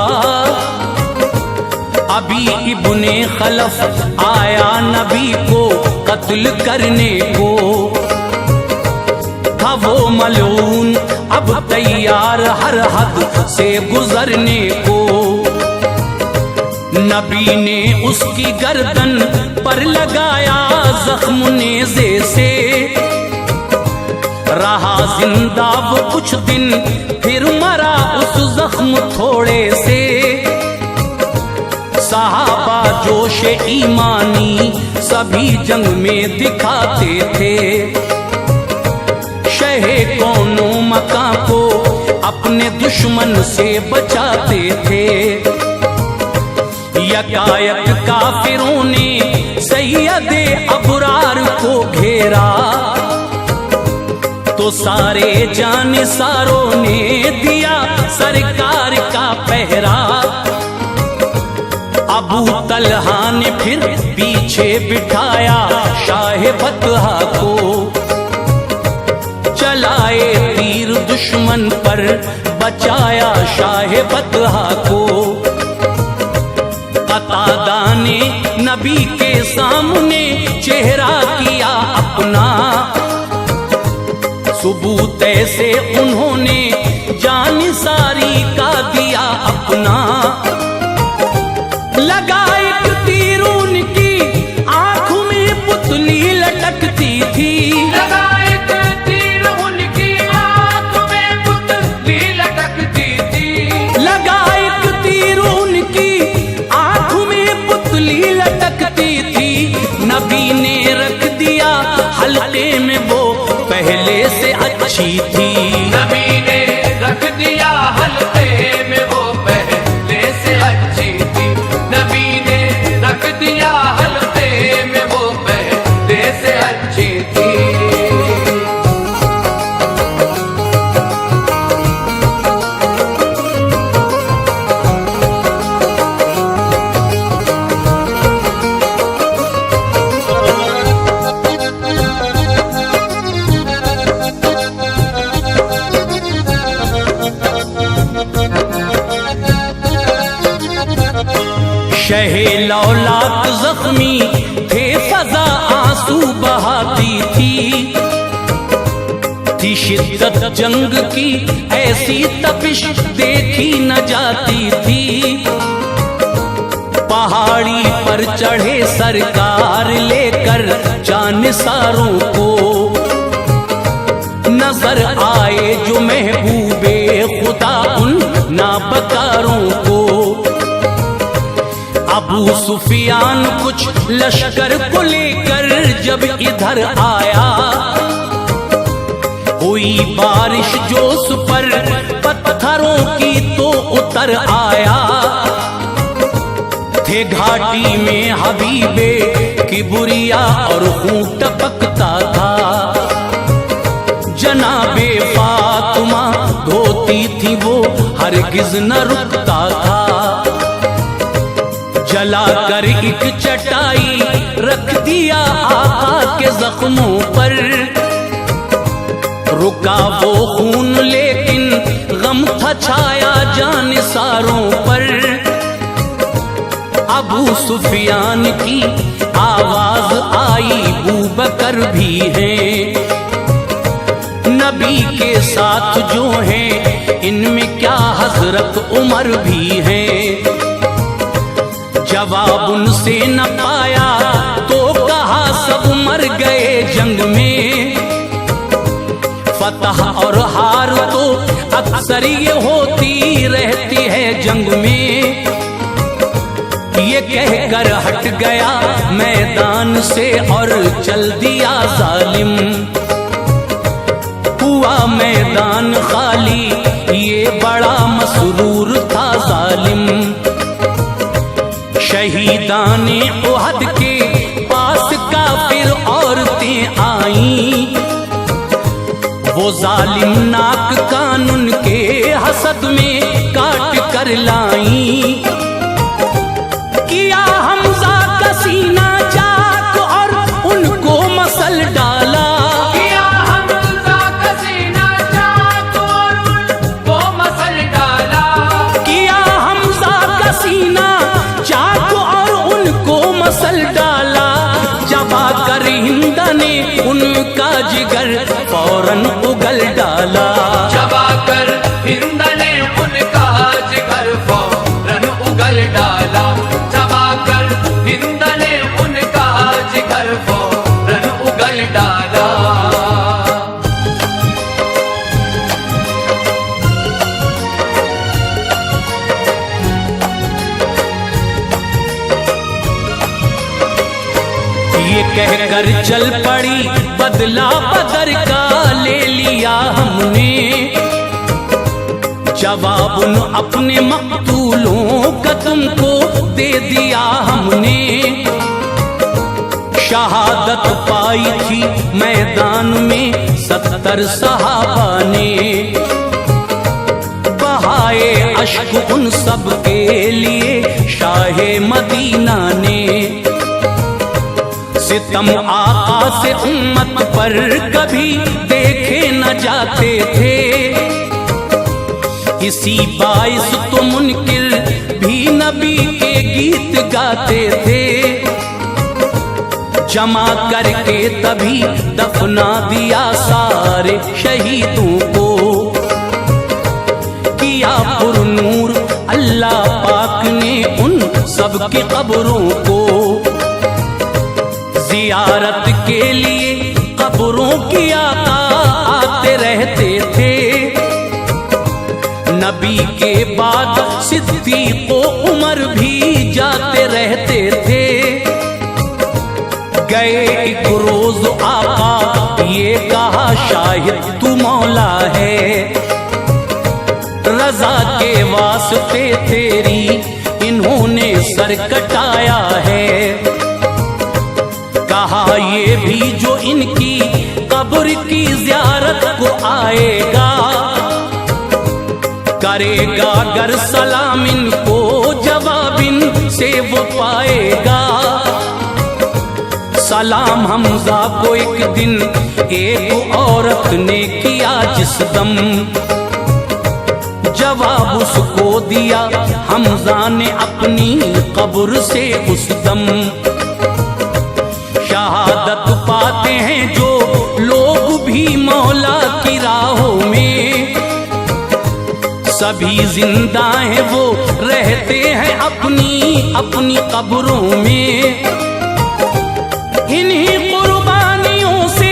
अभी इब्ने खलफ आया नबी को कत्ल करने को। था वो मलून अब तैयार हर हद से गुजरने को। नबी ने उसकी गर्दन पर लगाया जख्म नेज़े से। रहा जिंदा वो कुछ दिन फिर मरा उस जख्म थोड़े से। सहाबा जोश ईमानी सभी जंग में दिखाते थे। शहे कौनो मका को अपने दुश्मन से बचाते थे। यकायक काफिरों ने सैयदे अबरार को घेरा। तो सारे जानिसारों ने दिया सरकार का पहरा। अबू तलहा ने फिर पीछे बिठाया शाह बतहा को। चलाए तीर दुश्मन पर बचाया शाह बतहा को। कतादा ने नबी के सामने चेहरा किया अपना। सबूत से उन्होंने जानिसारी का दिया अपना। लगा एक तीर उनकी आंखों में पुतली लटकती थी।
लगा एक तीर उनकी आंखों में पुतली लटकती थी।
लगा एक तीर उनकी आंखों में पुतली लटकती थी। नबी ने रख दिया हल्के में वो पहले से अच्छी थी।
नबी ने रख दिया हल्के में वो पहले से अच्छी थी। नबी ने रख दिया हल्के में वो पहले से अच्छी थी।
शहे लौलाक जख्मी थे फजा आंसू बहाती थी शिद्दत जंग की ऐसी तपिश देखी न जाती थी। पहाड़ी पर चढ़े सरकार लेकर जानिसारों को। नजर आए जो महबूबे खुदा उन नाबकारों को। अबू सुफियान कुछ लश्कर को लेकर जब इधर आया। हुई बारिश जो उस पर पत्थरों की तो उतर आया। थे घाटी में हबीबे की बुरिया और खून टपकता था। जनाबे फातिमा धोती थी वो हरगिज न रुकता था। जलाकर एक चटाई रख दिया आका के जख्मों पर। रुका वो खून लेकिन गम था छाया जानिसारों पर। अबू सुफियान की आवाज आई बूबकर भी हैं। नबी के साथ जो हैं इनमें क्या हजरत उमर भी हैं। जवाब उनसे न पाया तो कहा सब मर गए जंग में। फतह और हार तो अक्सर ये होती रहती है जंग में। ये कहकर हट गया मैदान से और चल दिया जालिम। हुआ मैदान खाली, ये बड़ा मसरूर था जालिम। शहीदाने उहद के पास काफिर औरतें आईं, वो जालिम नाक कान उनके हसद में काट कर लाईं। किया हमजा का सीना चाक और उनको मसल डाला।
किया हमजा का सीना चाक और उनको मसल डाला।
किया हमजा का सीना चाक और उनको मसल डाला। चबा कर हिंद ने उनका जिगर फौरन उगल डाला।
चबा कर हिंद ने उनका जिगर फौरन उगल डाला। चबा कर हिंद ने उनका जिगर फौरन उगल डाला।
ये कहकर चल पड़ी बदला बदर का ले लिया हमने। जवाब उन अपने मकतूलों का तुमको दे दिया हमने। शहादत पाई थी मैदान में 70 सहाबा ने। बहाए अश्क उन सब के लिए शाहे मदीना ने। सितम आका से उम्मत पर कभी देखे न जाते थे। इसी बाइस तो मुनकिर भी नबी के गीत गाते थे। जमा करके तभी दफना दिया सारे शहीदों को। किया पुरनूर अल्लाह पाक ने उन सब की कब्रों को। जियारत के लिए कब्रों की आका आते रहते थे। नबी के बाद सिद्दीक़ व उमर भी जाते रहते थे। गए एक रोज आका ये कहा शाहिद तू मौला है। रजा के वास्ते तेरी इन्होंने सर कटाया है। कहा ये भी जो इनकी कब्र की ज़ियारत को आएगा। करेगा गर सलाम इनको जवाबिन से वो पाएगा। सलाम हमजा को एक दिन एक औरत ने किया जिस दम। जवाब उसको दिया हमजा ने अपनी कब्र से उस दम। शहादत पाते हैं जो लोग भी मौला की राहों में। सभी जिंदा हैं वो रहते हैं अपनी अपनी कब्रों में। इन्हीं कुर्बानियों से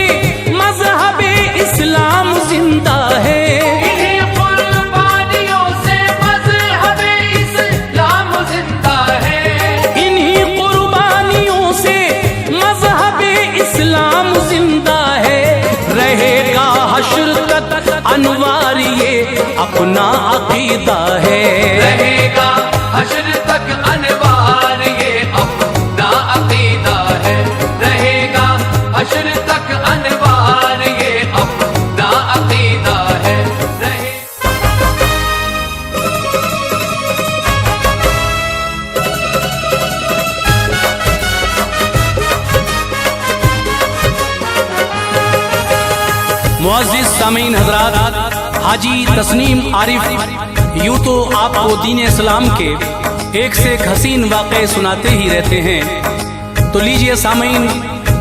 मज़हबे इस्लाम जिंदा है।
इन्हीं कुर्बानियों से मज़हबे इस्लाम जिंदा है।
इन्हीं कुर्बानियों से मज़हबे इस्लाम जिंदा है। रहेगा हश्र तक अनवार ये अपना अकीदा है।
रहेगा हश्र तक अनवार ये अपना अकीदा है। रहेगा हश्र तक अनवार ये अपना अकीदा है।
मुअज़्ज़िज़ सामीन हज़रात, हाजी तस्नीम आरिफ यूँ तो आपको दीन इस्लाम के एक से एक हसीन वाक़े सुनाते ही रहते हैं। तो लीजिए सामीन,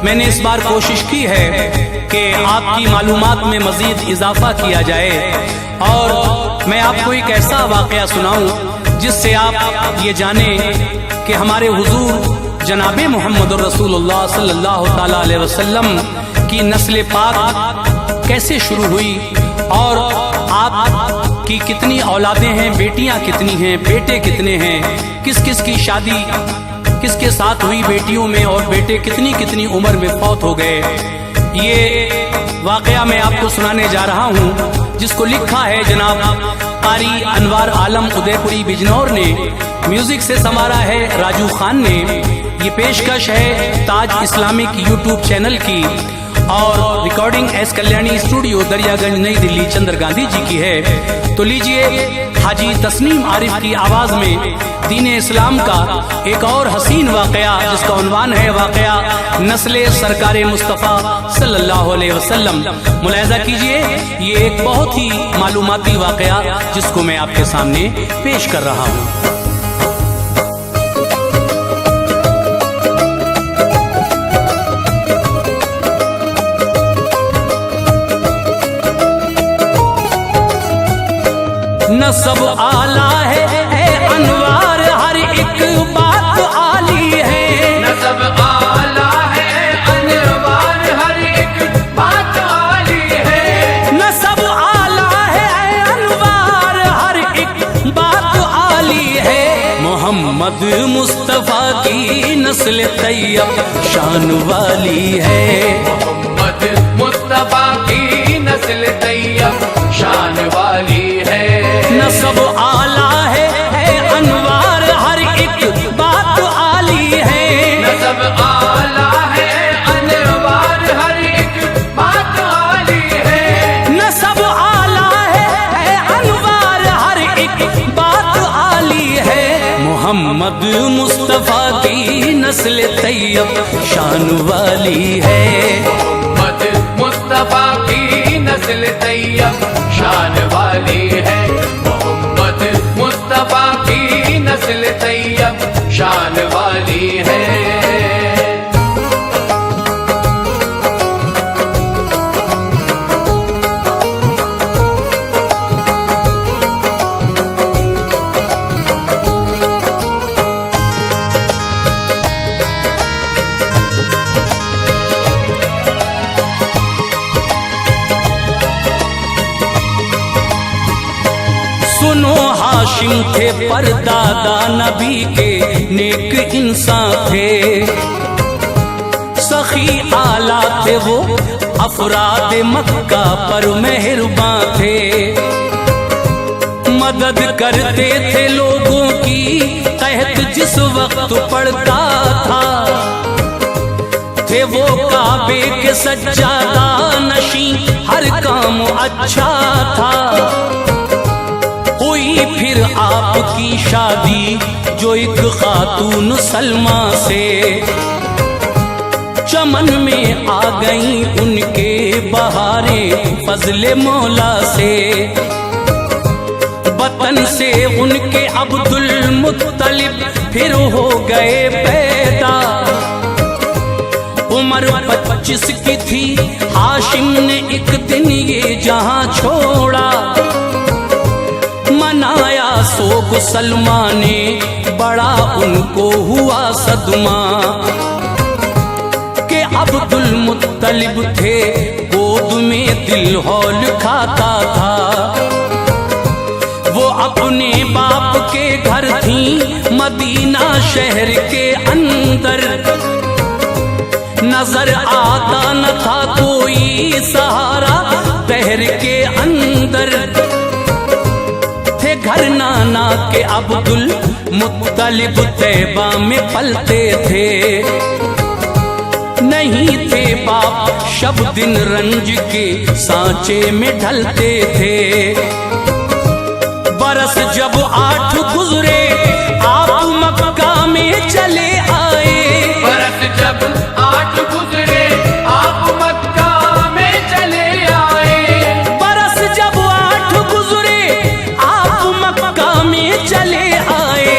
मैंने इस बार कोशिश की है कि आपकी मालूमात में मज़ीद इजाफा किया जाए और मैं आपको एक ऐसा वाक़या सुनाऊं जिससे आप ये जाने कि हमारे हुजूर जनाबे मोहम्मद रसूलुल्लाह सल्लल्लाहु ताला अलैहि वसल्लम की नस्ल पाक कैसे शुरू हुई और आप की कितनी औलादें हैं, बेटियां कितनी हैं, बेटे कितने हैं, किस किस की शादी किसके साथ हुई बेटियों में, और बेटे कितनी कितनी उम्र में फौत हो गए। ये वाकया मैं आपको सुनाने जा रहा हूँ, जिसको लिखा है जनाब कारी अनवार आलम उदयपुरी बिजनौर ने, म्यूजिक से संवारा है राजू खान ने। ये पेशकश है ताज इस्लामिक यूट्यूब चैनल की, और recording S Kalyani studio Daryaganj नई दिल्ली चंद्र गांधी जी की है। तो लीजिए हाजी तस्नीम आरिफ की आवाज में दीन इस्लाम का एक और हसीन वाकया, जिसका उन्वान है वाकया नस्ले सरकारे मुस्तफ़ा सल्लल्लाहु अलैहि वसल्लम। मुलाहिजा कीजिए, ये एक बहुत ही मालूमाती वाकया जिसको मैं आपके सामने पेश कर रहा हूँ। नसब आला है अनवार, हर एक बात आली है।
नसब आला है अनवार, हर एक बात आली है।
नसब आला है अनवार, हर एक बात आली है। मोहम्मद मुस्तफा की नस्ल तैयब शान वाली है।
मोहम्मद मुस्तफा की नस्ल तैयब शान वाली है।
नसब आला है अनवार, हर एक बात आली है।
नसब आला है अनवार, हर एक बात आली है।
नसब आला है अनवार, हर एक बात आली है। मोहम्मद मुस्तफा की नस्ल तैयब शान वाली है।
मोहम्मद मुस्तफा की नस्ल तैयब शान वाली है। मोहम्मद मुस्तफा की नस्ल तैयब शान वाली है।
सुनो हाशिम थे परदादा नबी के नेक इंसान थे। सखी आला थे वो अफराद मक्का पर मेहरबान थे। मदद करते थे लोगों की कहत जिस वक्त पड़ता था। थे वो काबे के सज्जादा नशी, हर काम अच्छा था। हुई फिर आपकी शादी जो एक खातून सलमा से। चमन में आ गई उनके बहारें फजले मौला से। वतन से उनके अब्दुल मुत्तलिब फिर हो गए पैदा। उम्र 25 की थी, हाशिम ने एक दिन ये जहां छोड़ा। मनाया सोग सलमा ने, बड़ा उनको हुआ सदमा। के अब्दुल मुत्तलिब थे गोद में दिल हौल खाता था। वो अपने बाप के घर थी मदीना शहर के अंदर। नजर आता न था कोई सहारा शहर के अंदर। थे घर नाना के अब्दुल मुत्तलिब तैबा में पलते थे। नहीं थे बाप शब दिन रंज के सांचे में ढलते थे। बरस जब 8 गुजरे आप मक्का में चले आए।
बरस जब 8 गुजरे आप मक्का में चले आए।
बरस जब 8 गुजरे आप मक्का में चले आए।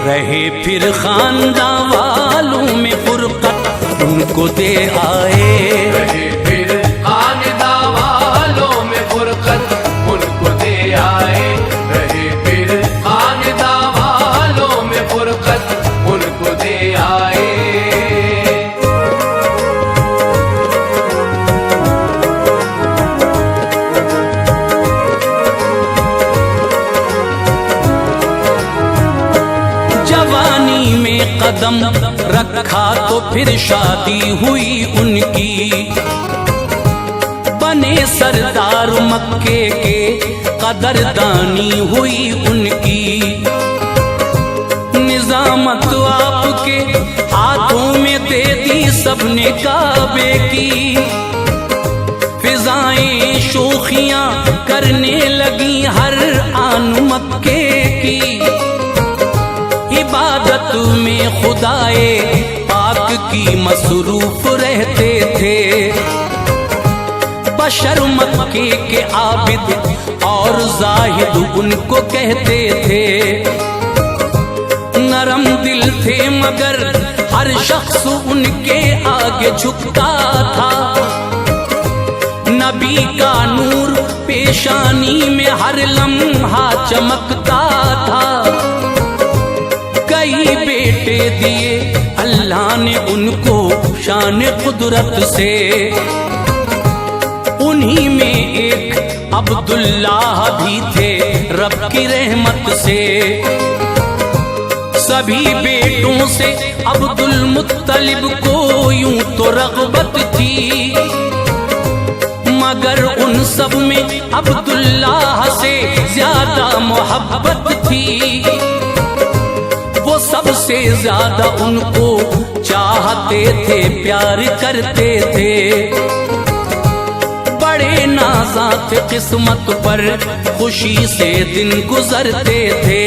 रहे फिर खानदान वालों में फुरकत उनको दे आए।
रहे फिर खानदान वालों में फुरकत उनको दे आए। रहे फिर खानदान वालों में फुरकत उनको दे आए।
जवानी में कदम रखा तो फिर शादी हुई उनकी। बने सरदार मक्के के कदरदानी हुई उनकी। निजामत आपके हाथों में दे दी सबने काबे की। फिजाएं शोखियां करने लगी हर आन मक्के की। इबादत में खुदाए पाक की मसरूफ रहते थे। बशर मक्के के आबिद और जाहिद उनको कहते थे। नरम दिल थे मगर हर शख्स उनके आगे झुकता था। नबी का नूर पेशानी में हर लम्हा चमकता था। कई बेटे दिए अल्लाह ने उनको शान कुदरत से। उन्हीं में एक अब्दुल्लाह भी थे रब की रहमत से। सभी बेटों से अब्दुल मुत्तलिब को यूं तो रग़बत थी, मगर उन सब में अब्दुल्लाह से ज्यादा मोहब्बत थी। वो सबसे ज्यादा उनको चाहते थे, प्यार करते थे। बड़े नाज़ात किस्मत पर खुशी से दिन गुजरते थे।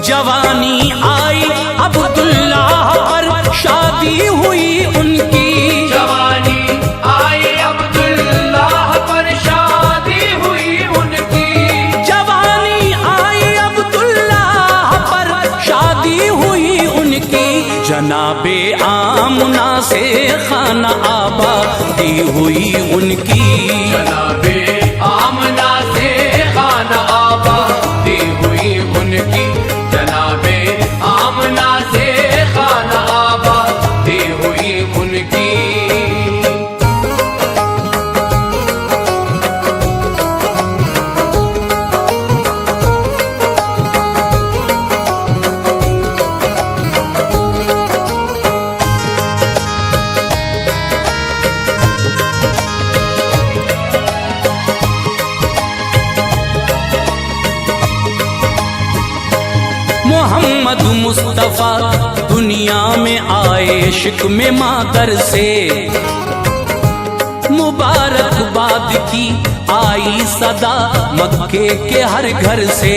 जवानी आई अब्दुल्लाह पर शादी हुई उनकी।
जवानी आई अब्दुल्लाह पर शादी हुई उनकी।
जवानी आई अब्दुल्लाह पर शादी हुई उनकी। जनाबे आमना से खाना आबादी हुई उनकी।
जनाबे आमना से खाना आबादी हुई उनकी। जनाबे आमना से खाना आबादी हुई उनकी।
मोहम्मद मुस्तफा दुनिया में आए इश्क में मादर से। मुबारकबाद की आई सदा मक्के के हर घर से।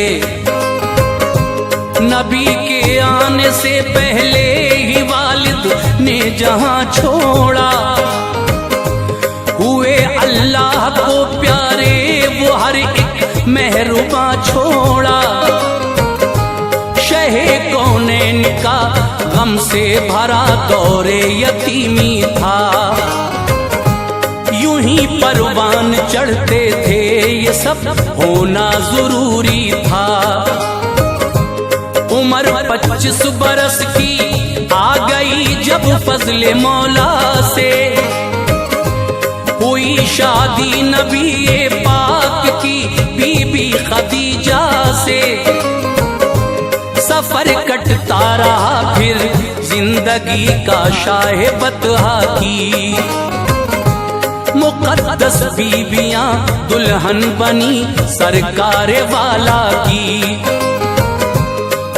नबी के आने से पहले ही वालिद ने जहां छोड़ा। हुए अल्लाह को प्यारे वो हर एक मेहरुबा छोड़ा। शहे कौनैन का गम से भरा दौरे यतीमी था। यूं ही परवान चढ़ते थे, ये सब होना जरूरी था। उम्र 25 बरस की आ गई जब फजले मौला से। हुई शादी नबी पाक की बीबी खदीजा से। सफर कटता रहा फिर जिंदगी का शाह बतहा की। मुकद्दस बीबियां दुल्हन बनी सरकार वाला की।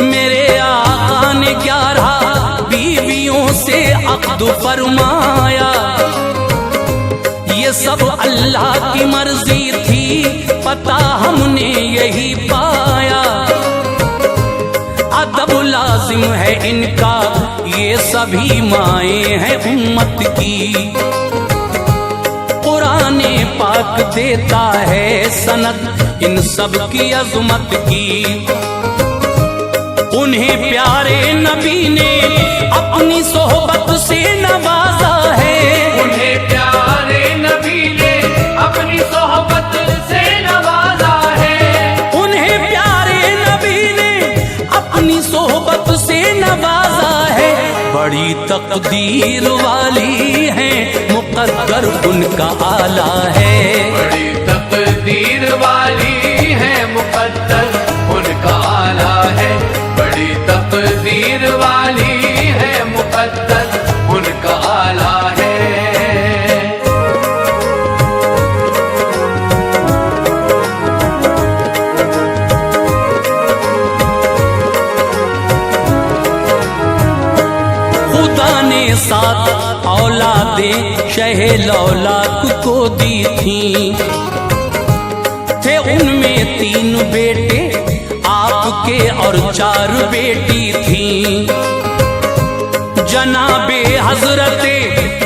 मेरे आका ने 11 बीवियों से अक़्द फरमाया। ये सब अल्लाह की मर्जी थी, पता हमने यही पाया। अदब लाजिम है इनका, ये सभी माएँ हैं उम्मत की। कुराने पाक देता है सनद इन सब की अज़मत की। उन्हें प्यारे नबी ने अपनी सोहबत से नवाजा है।
उन्हें प्यारे नबी ने अपनी सोहबत से नवाजा है।
उन्हें प्यारे नबी ने अपनी सोहबत से नवाजा है। बड़ी तकदीर वाली है, मुक़द्दर उनका आला है।
बड़ी तकदीर वाली है, मुक़द्दर उनका आला है। बड़ी तकदीर
खुदा ने 7 औलादें शह-ए-लौलाक को दी थी। थे उनमें 3 बेटे आपके और 4 बेटी थी। जनाबे हजरते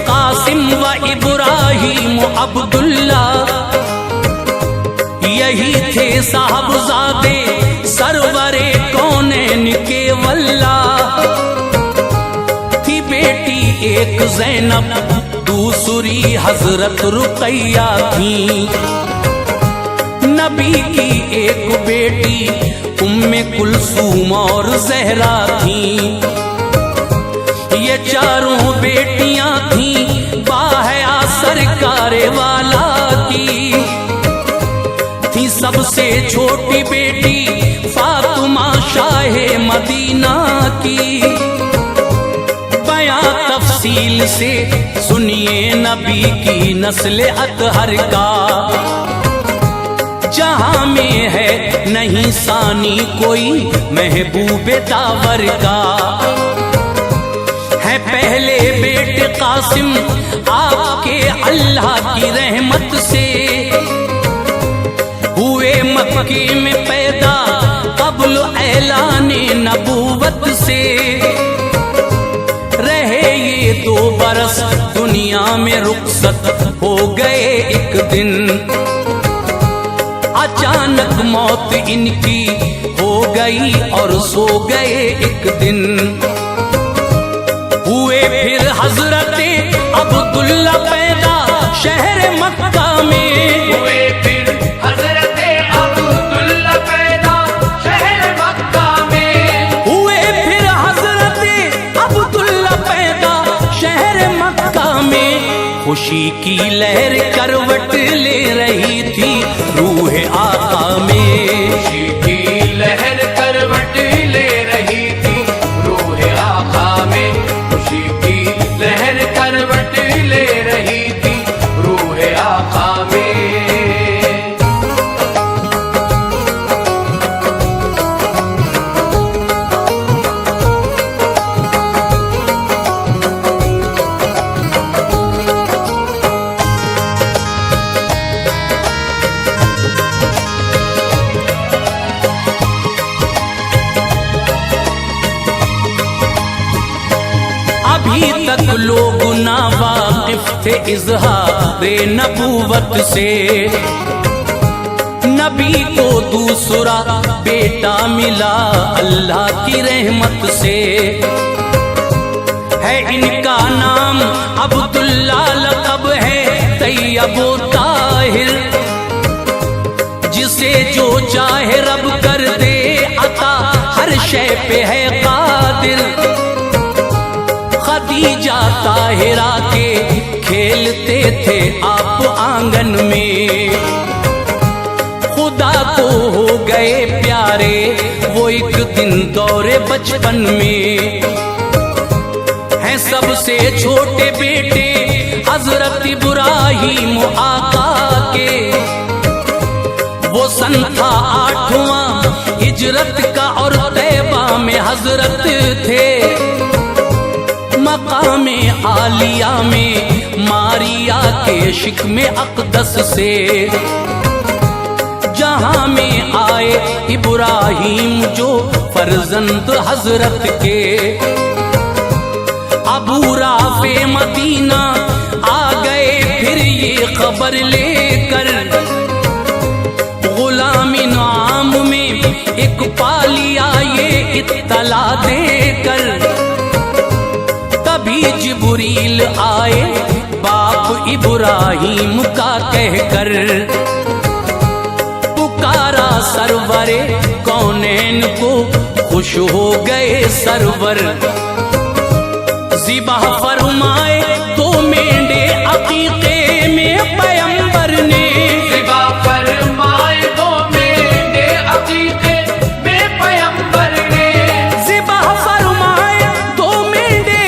कासिम व इब्राहिम अब्दुल्ला, यही थे साहबजादे सरवरे कौनैन के वल्ला। थी बेटी एक ज़ैनब, दूसरी हजरत रुक़ैया थी। नबी की एक बेटी उम्मे कुलसूम और ज़हरा थी। ये चारों बेटियां थी बाहया सरकारे वाला की। थी सबसे छोटी बेटी फातिमा शाहे मदीना की। बयां तफसील से सुनिए नबी की नस्ल अतहर का। जहां में है नहीं सानी कोई महबूबे दावर का। है पहले बेटे कासिम आपके अल्लाह की रहमत से। हुए मक्के में पैदा क़ब्ल ऐलाने नबूवत से। रहे ये 2 बरस दुनिया में रुखसत हो गए एक दिन। अचानक मौत इनकी हो गई और सो गए एक दिन। हुए फिर हजरते अब्दुल्ला पैदा शहर मक्का में।
हुए फिर हजरते अब्दुल्ला पैदा शहर मक्का में।
हुए फिर हजरते अब्दुल्ला पैदा शहर मक्का में। खुशी की लहर करवट ले रही थी रूह आका में।
खुशी की लहर करवट ले रही थी रूह आका में। खुशी की लहर करवट ले रही थी रूह आका में।
अभी तक लोग ना वाकिफ थे इज़हारे नबूवत से। नबी को दूसरा बेटा मिला अल्लाह की रहमत से। है इनका नाम अब्दुल्ला, लक़ब है तैयब ताहिर। जिसे जो चाहे रब कर दे अता, हर शय पे है कादिर। खदीजा ताहिरा के खेलते थे आप आंगन में। खुदा को हो गए प्यारे वो एक दिन दौरे बचपन में। हैं सबसे छोटे बेटे हजरत इब्राहिम आका के। वो सन था 8वां हिजरत का और तैबा में हजरत थे। मकामे आलिया में मारिया के शिक में अक़दस से। जहां में आए इब्राहिम जो फर्जंद हजरत के। अबू राफ़े मदीना आ गए फिर ये खबर लेकर। गुलामी नाम में एक पालिया ये इत्तला देकर। तभी जिब्रील आए बाप इब्राहिम का कहकर। पुकारा सरवरे कौनैन को खुश हो गए सरवर। ज़िबा फरमाए 2 मेंढे अकीक़े में पैगंबर ने।
ज़िबा फरमाए 2 मेंढे अकीक़े में पैगंबर ने।
ज़िबा फरमाए 2 मेंढे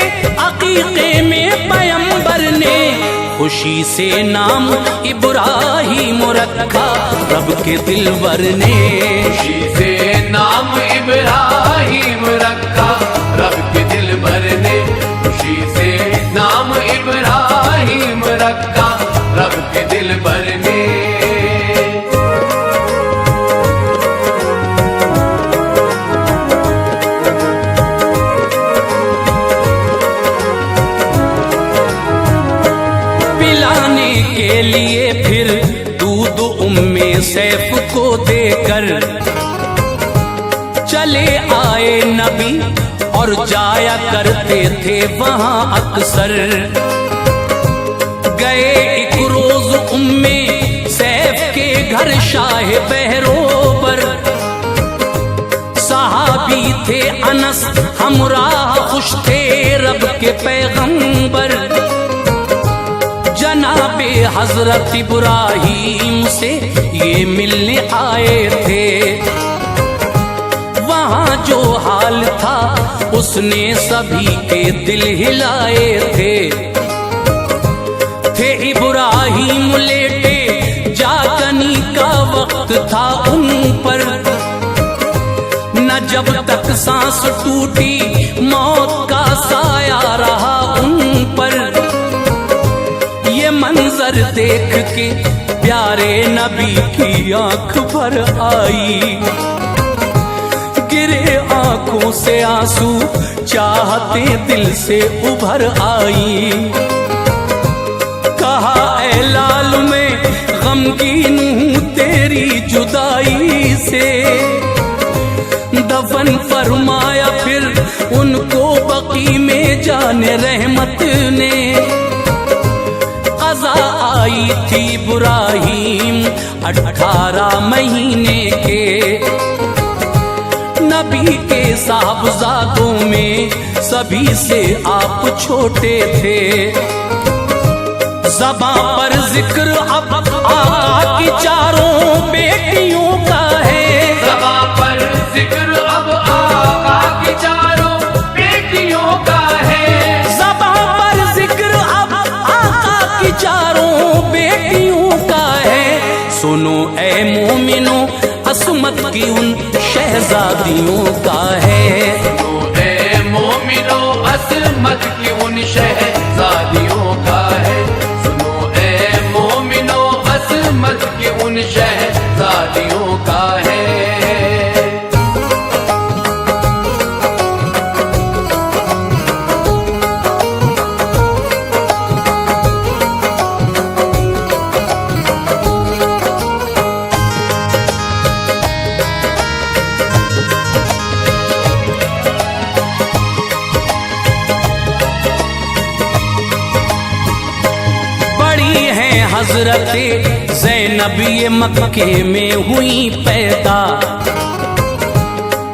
अकीक़े में पैगंबर ने। खुशी से नाम इब्राहिम रखा रब के दिलवर ने।
खुशी से नाम इब्राहिम रखा रब के दिलबर ने। खुशी
देकर चले आए नबी और जाया करते थे वहां अक्सर। गए एक रोज उम्मे सैफ के घर शाह बहरोबर, सहाबी थे अनस हमराह खुश थे रब के पैगंबर। जनाबे हजरत इब्राहीम से ये मिलने आए थे, वहां जो हाल था उसने सभी के दिल हिलाए थे। इब्राहीम लेटे जागनी का वक्त था उन पर, न जब तक सांस टूटी मौत का साया रहा उन पर। ये मंजर देख के प्यारे नबी की आंख भर आई, गिरे आंखों से आंसू चाहते दिल से उभर आई। कहा ऐ लाल मैं गमगीन हूँ तेरी जुदाई से, दफन फरमाया फिर उनको बकी में जाने रहमत ने। क़ज़ा आई थी इब्राहीम 18 महीने के, नबी के साहबजादों में सभी से आप छोटे थे। ज़बां पर जिक्र अब आका की चारों बेटियों का है,
ज़बां पर जिक्र अब आका की चारों बेटियों का है।
ज़बां पर जिक्र अब आका की चारों बेटियों का है। सुनो ऐ मोमिनो असमत की उन शहजादियों का है।
सुनो ऐ मोमिनो असमत की उन शहजादियों का है। मत के उन शहजादियों का है।
बड़ी है हजरते ज़ैनब ये मक्के में हुई पैदा,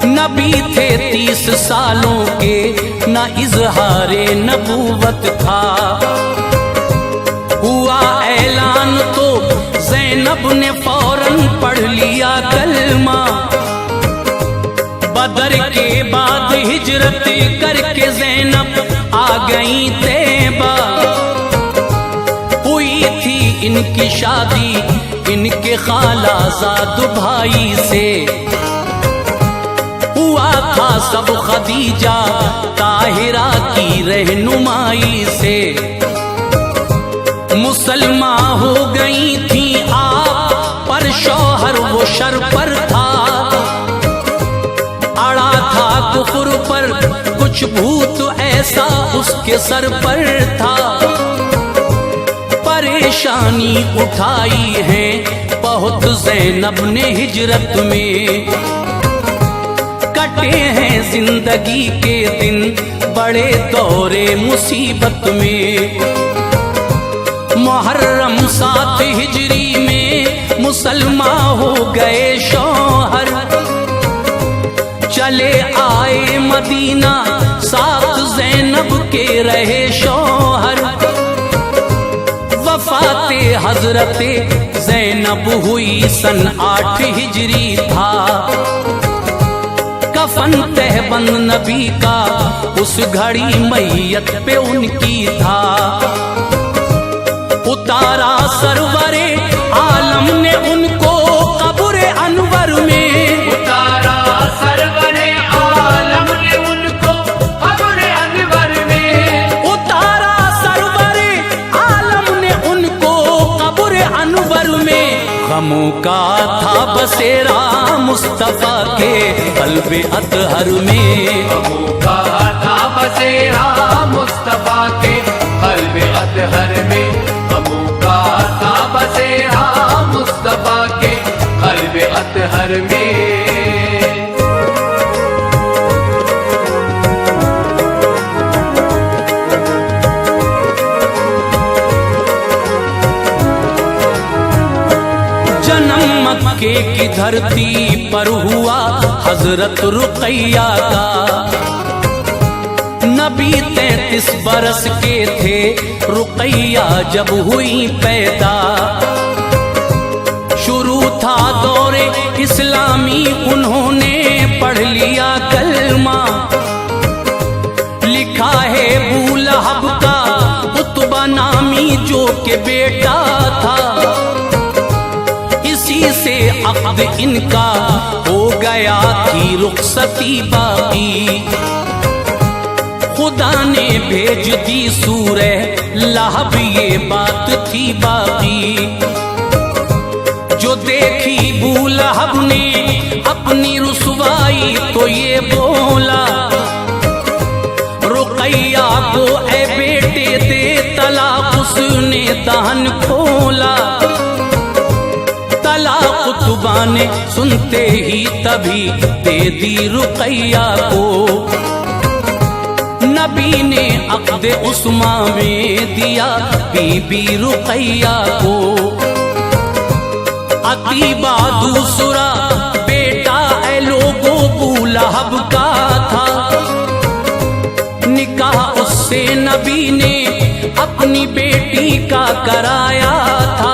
नबी थे 30 सालों के न इजहारे नबूवत था। हुआ ऐलान तो ज़ैनब ने फौरन पढ़ लिया कलमा। बदर के बाद हिजरत करके ज़ैनब आ गई तैबा। हुई थी इनकी शादी इनके खालाजाद भाई से, हुआ था सब खदीजा ताहिरा की रहनुमाई से। मुसलमान हो गई थी आप पर शौहर वो शर पर था। अड़ा था कुफर पर कुछ भूत ऐसा उसके सर पर था। परेशानी उठाई है बहुत ज़ैनब ने हिजरत में, कटे हैं जिंदगी के दिन बड़े दौरे मुसीबत में। मुहर्रम 7 हिजरी में मुसलमान हो गए शौहर, चले आए मदीना साथ ज़ैनब के रहे शौहर। वफ़ाते हजरते ज़ैनब हुई सन 8 हिजरी था। कफन तहबंद नबी का उस घड़ी मैयत पे उनकी था। उतारा सरवरे आलम ने उनको कब्र अनवर में,
उतारा सरवरे आलम ने उनको कब्र अनवर में।
उतारा सरवरे आलम ने उनको कब्र अनवर में। गमों का था बसेरा मुस्तफा के क़ल्बे अतहर में।
गमों का था बसेरा मुस्तफा के क़ल्बे अतहर में। गमों का था बसेरा मुस्तफा के क़ल्बे अतहर घर में।
जन्म मक्के की धरती पर हुआ हजरत रुकैया का। नबी 33 बरस के थे रुकैया जब हुई पैदा। शुरू था दौरे इस्लामी, उन्होंने पढ़ लिया कलमा। लिखा है अबू लहब का उतबा नामी जो के बेटा था। इसी से अक़्द इनका हो गया थी रुखसती बाकी। खुदा ने भेज दी सूरह लहब, ये बात थी बाकी। जो देखी अबू लहब ने अपनी रुसवाई तो ये बोला, रुकैया को ए बेटे दे तलाक। उसने दान खोला, तलाक उतबा ने सुनते ही तभी दे दी रुकैया को। नबी ने अक़्द उस्मा में दिया बीबी रुकैया को। अतीबा दूसरा बेटा ए लोगों अबू लहब का था। निकाह उससे नबी ने अपनी बेटी का कराया था।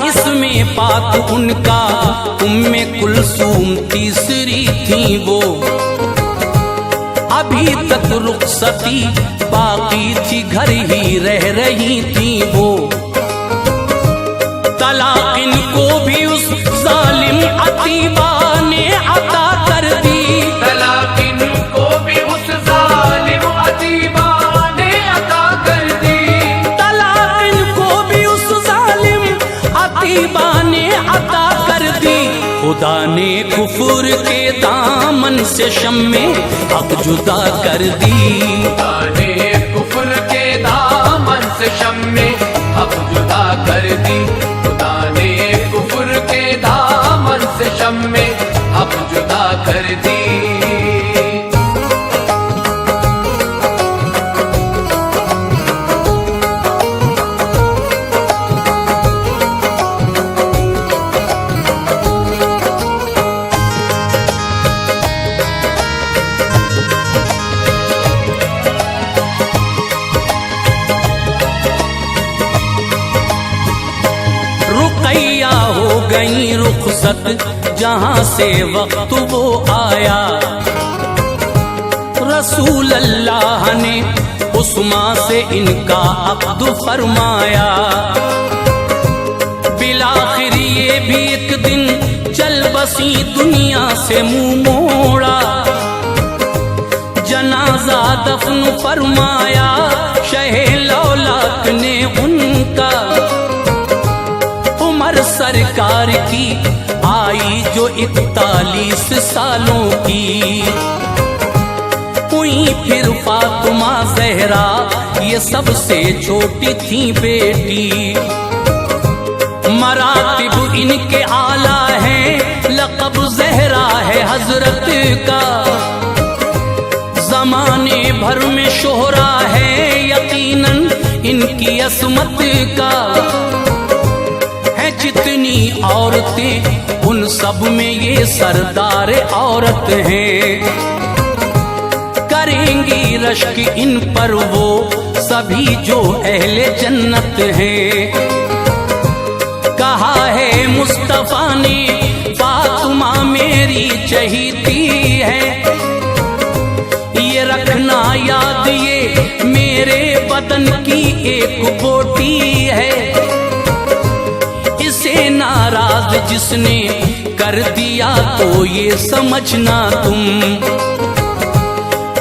इसमें पाक उनका उम्मे कुलसूम तीसरी थी वो। अभी तक रुखसती बाकी थी, घर ही रह रही थी वो। तलाक इनको भी उस जालिम अतीबा ने अता कर दी।
तलाक इनको भी उस जालिम अतीबा ने अता कर दी।
तलाक इनको भी उस जालिम अतीबा ने अता कर दी। खुदा ने कुफर के दामन से शम्मे हक जुदा कर दी।
खुदा ने कुफर के दामन से शम्मे हक जुदा कर दी। खुदा ने कुफर के दामन से शम्मे हक जुदा कर दी।
रुकैया हो गई रुखसत जहां से वक्त वो आया। रसूल अल्लाह ने उस्मा से इनका अक़्द फरमाया। बिलाखिर ये भी एक दिन चल बसी दुनिया से मुंह मोड़ा। जनाजा दफन फरमाया शहे लौलाक ने उनका। उमर सरकार की आई जो 41 सालों की। हुई फिर फातिमा ज़हरा, ये सबसे छोटी थी बेटी। मरातिब इनके आला है, लक़ब ज़हरा है हजरत का। ज़माने भर में शोहरा है यकीनन इनकी असमत का। है जितनी औरतें उन सब में ये सरदार औरत हैं। करेंगी रश्क इन पर वो सभी जो अहले जन्नत हैं। कहा है मुस्तफा ने फातिमा मेरी चहीती है। ये रखना याद ये मेरे बदन की एक बोटी है। इसे नाराज जिसने कर दिया तो ये समझना तुम।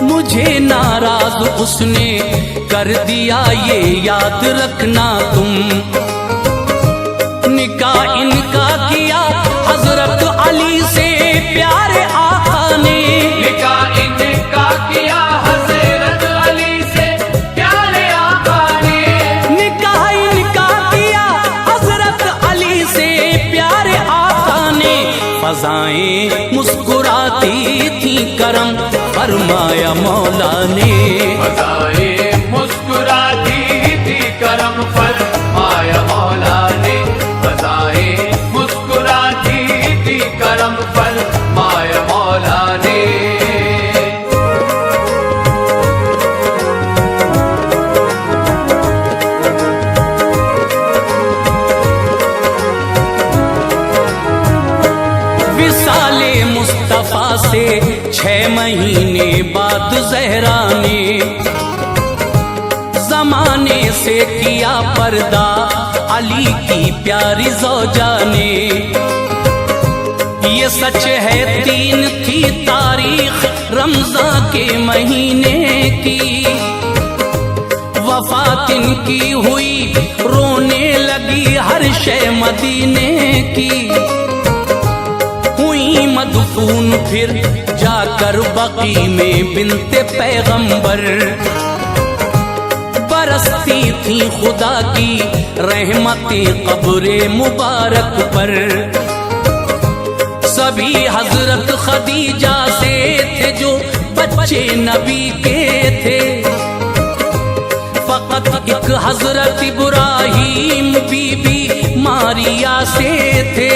मुझे नाराज उसने कर दिया ये याद रखना तुम। निकाह इनका किया हजरत अली से प्यारे आका ने।
निकाह इनका किया हजरत अली से प्यारे आका ने।
निकाह इनका किया हजरत अली से प्यारे आका करम फरमाया मौला ने।
अदाए मुस्कुराती थी करम फरमाया मौला ने। अदाए मुस्कुराती थी करम फरमाया मौला ने।
विसाले मुस्तफा से 6 महीने बाद ज़हरा ने जमाने से किया पर्दा अली की प्यारी ज़ौजा ने। ये सच है 3 थी तारीख रमज़ान के महीने की। वफ़ात इनकी हुई रोने लगी हर शय मदीने की। हुई मदफून फिर जाकर बकी में बिनते पैगंबर। बरसती थी खुदा की रहमतें कब्रे मुबारक पर। सभी हजरत खदीजा से थे जो बच्चे नबी के थे। फकत एक हजरत इब्राहीम बीबी मारिया से थे।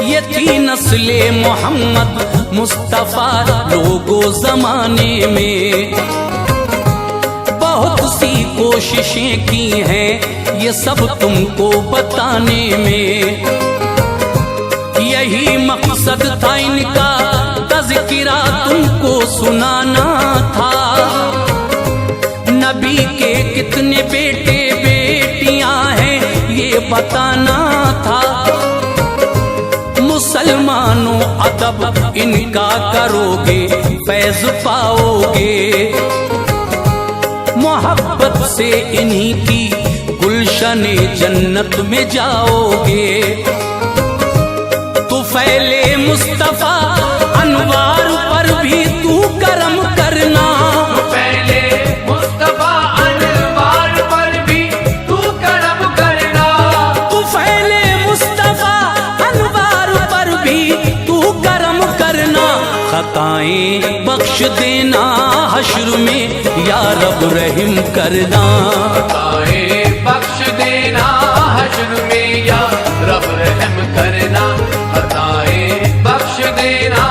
ये थी नस्ले मोहम्मद मुस्तफा लोगो जमाने में। बहुत सी कोशिशें की हैं ये सब तुमको बताने में। यही मकसद था इनका तज़किरा तुमको सुनाना था। नबी के कितने बेटे बेटियां हैं ये बताना था। मुसलमानों अदब इनका करोगे फैज़ पाओगे। मोहब्बत से इन्हीं की गुलशने जन्नत में जाओगे। तो फैले मुस्तफा अनवार पर भी तू करम करना।
पहले मुस्तफा अनवार पर भी तू करम करना।
तू फैले मुस्तफा अनवार पर भी तू करम करना। खताएं बख्श देना हश्र में या रब रहम करना।
खताएं बख्श देना हश्र में या रब रहम करना। खताएं बख्श देना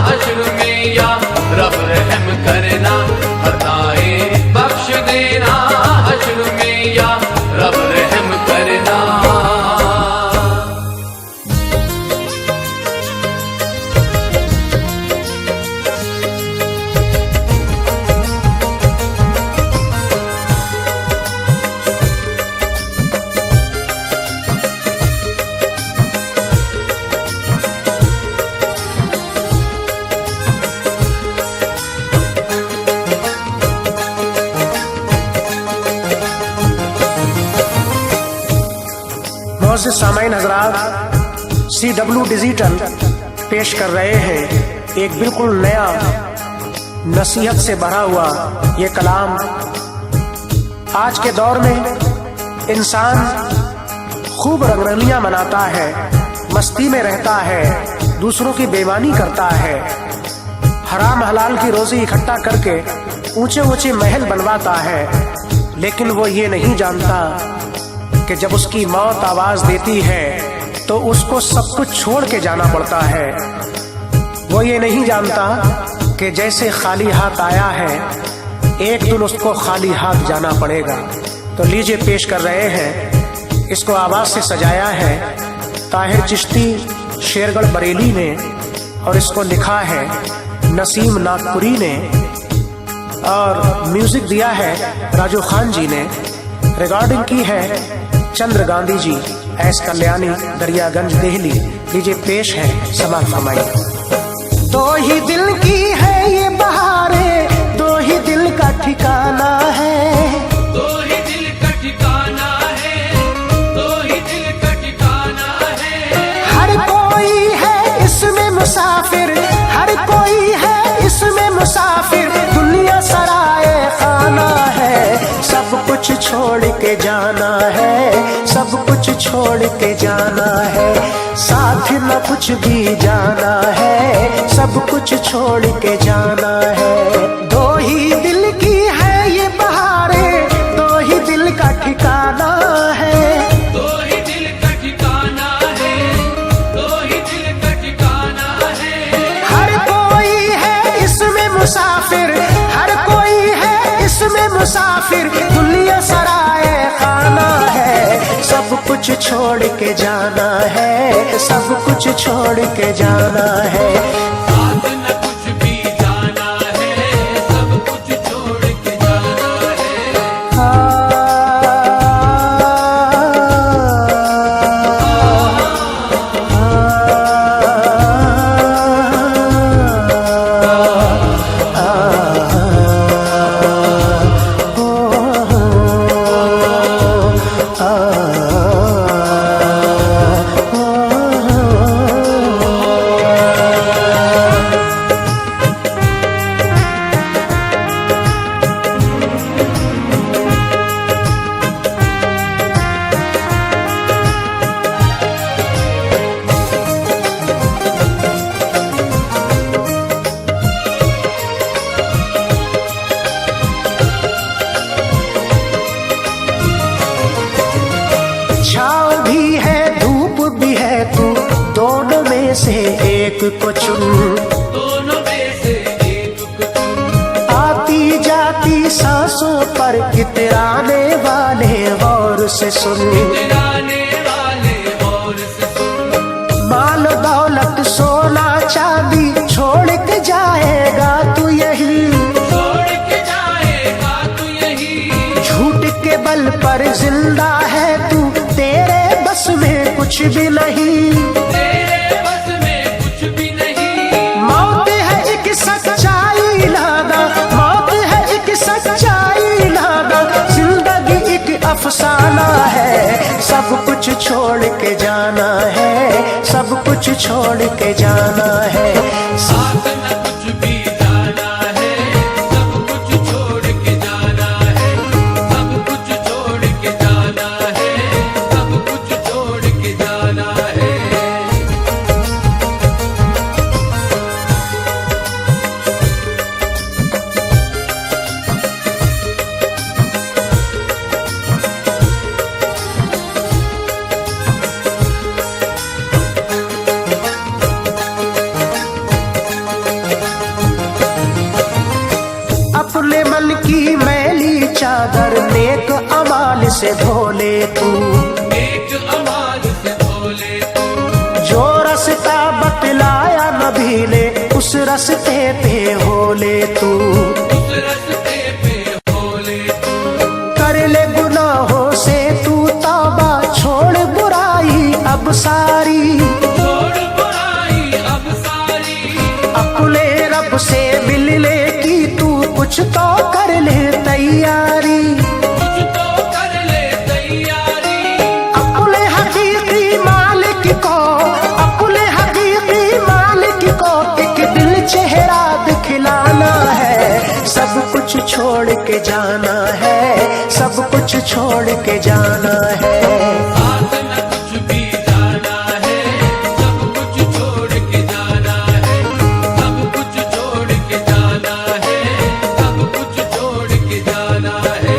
हश्र में या रब रहम करना। खताएं बख्श देना हश्र में या रब रहम करना।
मोअज़्ज़िज़ सामाईन हज़रात, CW डिजिटल पेश कर रहे हैं एक बिल्कुल नया नसीहत से भरा हुआ ये कलाम। आज के दौर में इंसान खूब रंगरलियां मनाता है, मस्ती में रहता है, दूसरों की बेईमानी करता है, हराम हलाल की रोजी इकट्ठा करके ऊंचे ऊंचे महल बनवाता है। लेकिन वो ये नहीं जानता कि जब उसकी मौत आवाज देती है तो उसको सब कुछ छोड़ के जाना पड़ता है। वो ये नहीं जानता कि जैसे खाली हाथ आया है एक दिन उसको खाली हाथ जाना पड़ेगा। तो लीजिए पेश कर रहे हैं, इसको आवाज से सजाया है ताहिर चिश्ती शेरगढ़ बरेली ने और इसको लिखा है नसीम नागपुरी ने और म्यूजिक दिया है राजू खान जी ने। रिकॉर्डिंग की है चंद्र गांधी जी, एस कल्याणी, दरियागंज, दिल्ली। लीजिए पेश है, समाज फरमाइए।
दो ही दिल की है ये बहारें, दो ही दिल का ठिकाना है,
दो ही दिल का ठिकाना है, दो ही दिल का ठिकाना है।
हर कोई है इसमें मुसाफिर, हर कोई है इसमें मुसाफिर, दुनिया सराए खाना है। सब कुछ छोड़ के जाना है, सब कुछ छोड़ के जाना है, साथ न कुछ भी जाना है। सब कुछ छोड़ के जाना है। दो ही दिल की है ये बहारें, दो ही दिल का ठिकाना है।
दो ही दिल का ठिकाना है, दो ही दिल का ठिकाना है।
हर कोई है इसमें मुसाफिर, हर कोई है इसमें मुसाफिर, दुनिया सराए खाना है। सब कुछ छोड़ के जाना है, सब कुछ छोड़ के जाना है।
साथ न कुछ भी जाना है, सब कुछ छोड़ के जाना है।
छाँव भी है धूप भी है, तू दोनों में से एक को चुन।
दोनों में से एक को चुन।
आती जाती सांसों पर इतराने वाले गौर से सुन।
गिराने वाले और से सुन।
माल दौलत सोना चांदी छोड़ के जाएगा तू यही,
छोड़ के जाएगा तू यही।
झूठ के बल पर जिंदा है तू, तेरे बस में कुछ भी नहीं।
तेरे बस में कुछ भी नहीं।
मौत है एक सच्चाई लादा, मौत है एक सच्चाई लादा, जिंदगी एक अफसाना है। सब कुछ छोड़ के जाना है, सब कुछ छोड़ के जाना है।
साथ न कुछ भी जाना है, सब कुछ छोड़ के जाना है। सब कुछ छोड़ के जाना है, सब कुछ छोड़ के जाना है।
अपने मन की मैली चादर नेक अमाल से धोले तू,
एक अमाल से धोले तू।
जो रास्ता बतलाया नबी ने उस रास्ते पे हो ले तू।
उस रास्ते पे होले तू।
कर ले गुनाहों से तू तौबा, छोड़ बुराई अब सारी।
छोड़ बुराई अब सारी।
अपने रब से मिलने की तू कुछ तो कर ले तैयारी।
कुछ तो कर ले तैयारी।
अपने हकीकी मालिक को, अपने हकीकी मालिक को एक दिल चेहरा दिखलाना है। सब कुछ छोड़ के जाना है, सब कुछ छोड़ के जाना है।
साथ न कुछ भी जाना है, सब कुछ छोड़ के जाना है। सब कुछ छोड़ के जाना है, सब कुछ छोड़ के जाना है।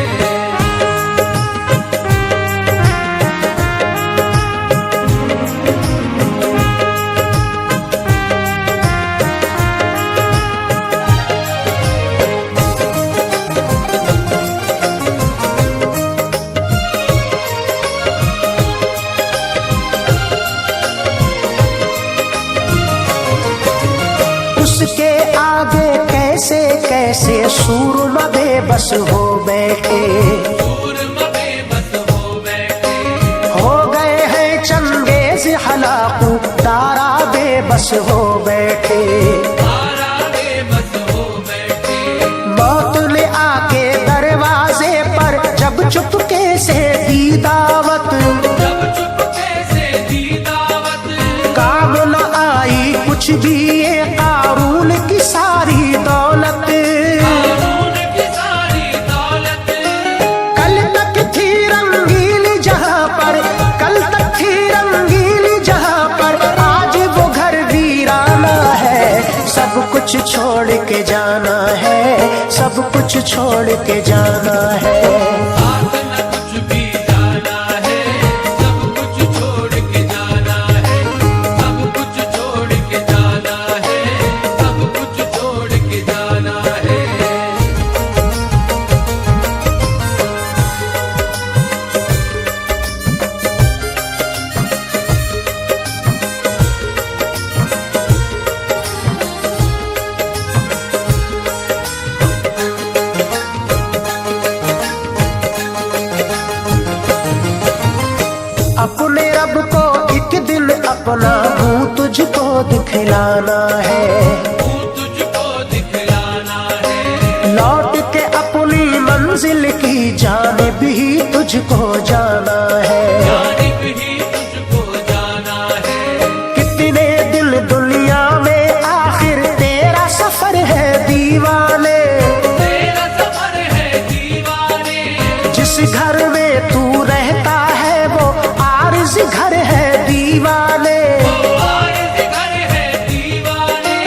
उसके आगे कैसे कैसे सूरमा बेबस हो बैठे,
सूरमा बेबस हो बैठे।
हो गए हैं चंगेज हलाकू दारा बेबस हो बैठे।
तारा बेबस हो बैठे।
मौत ने आके दरवाजे पर जब चुपके से दी दावत,
जब चुपके से दी दावत।
काम न आई कुछ भी ये कारून की सारी दौलत।
कानून की सारी दौलत।
कल तक थी रंगीली जहाँ पर, कल तक थी रंगीली जहाँ पर, आज वो घर वीराना है। छोड़ के जाना है, सब कुछ छोड़ के जाना है।
साथ न कुछ भी जाना है, सब कुछ छोड़ के जाना है, सब कुछ छोड़ के जाना है, सब कुछ छोड़ के जाना है।
अपने रब को एक दिन अपना मुंह तुझको दिखलाना है,
तू तुझको दिखलाना है,
लौट के अपनी मंजिल की जानिब ही तुझको जाना है।
जानिब ही तुझको जाना है।
कितने दिन दुनिया में आखिर तेरा सफर है दीवाने,
तेरा सफर है दीवाने,
जिस घर में तू रहता है वो आरज़ी घर है दीवाने।
आरज़ घर है दीवाने,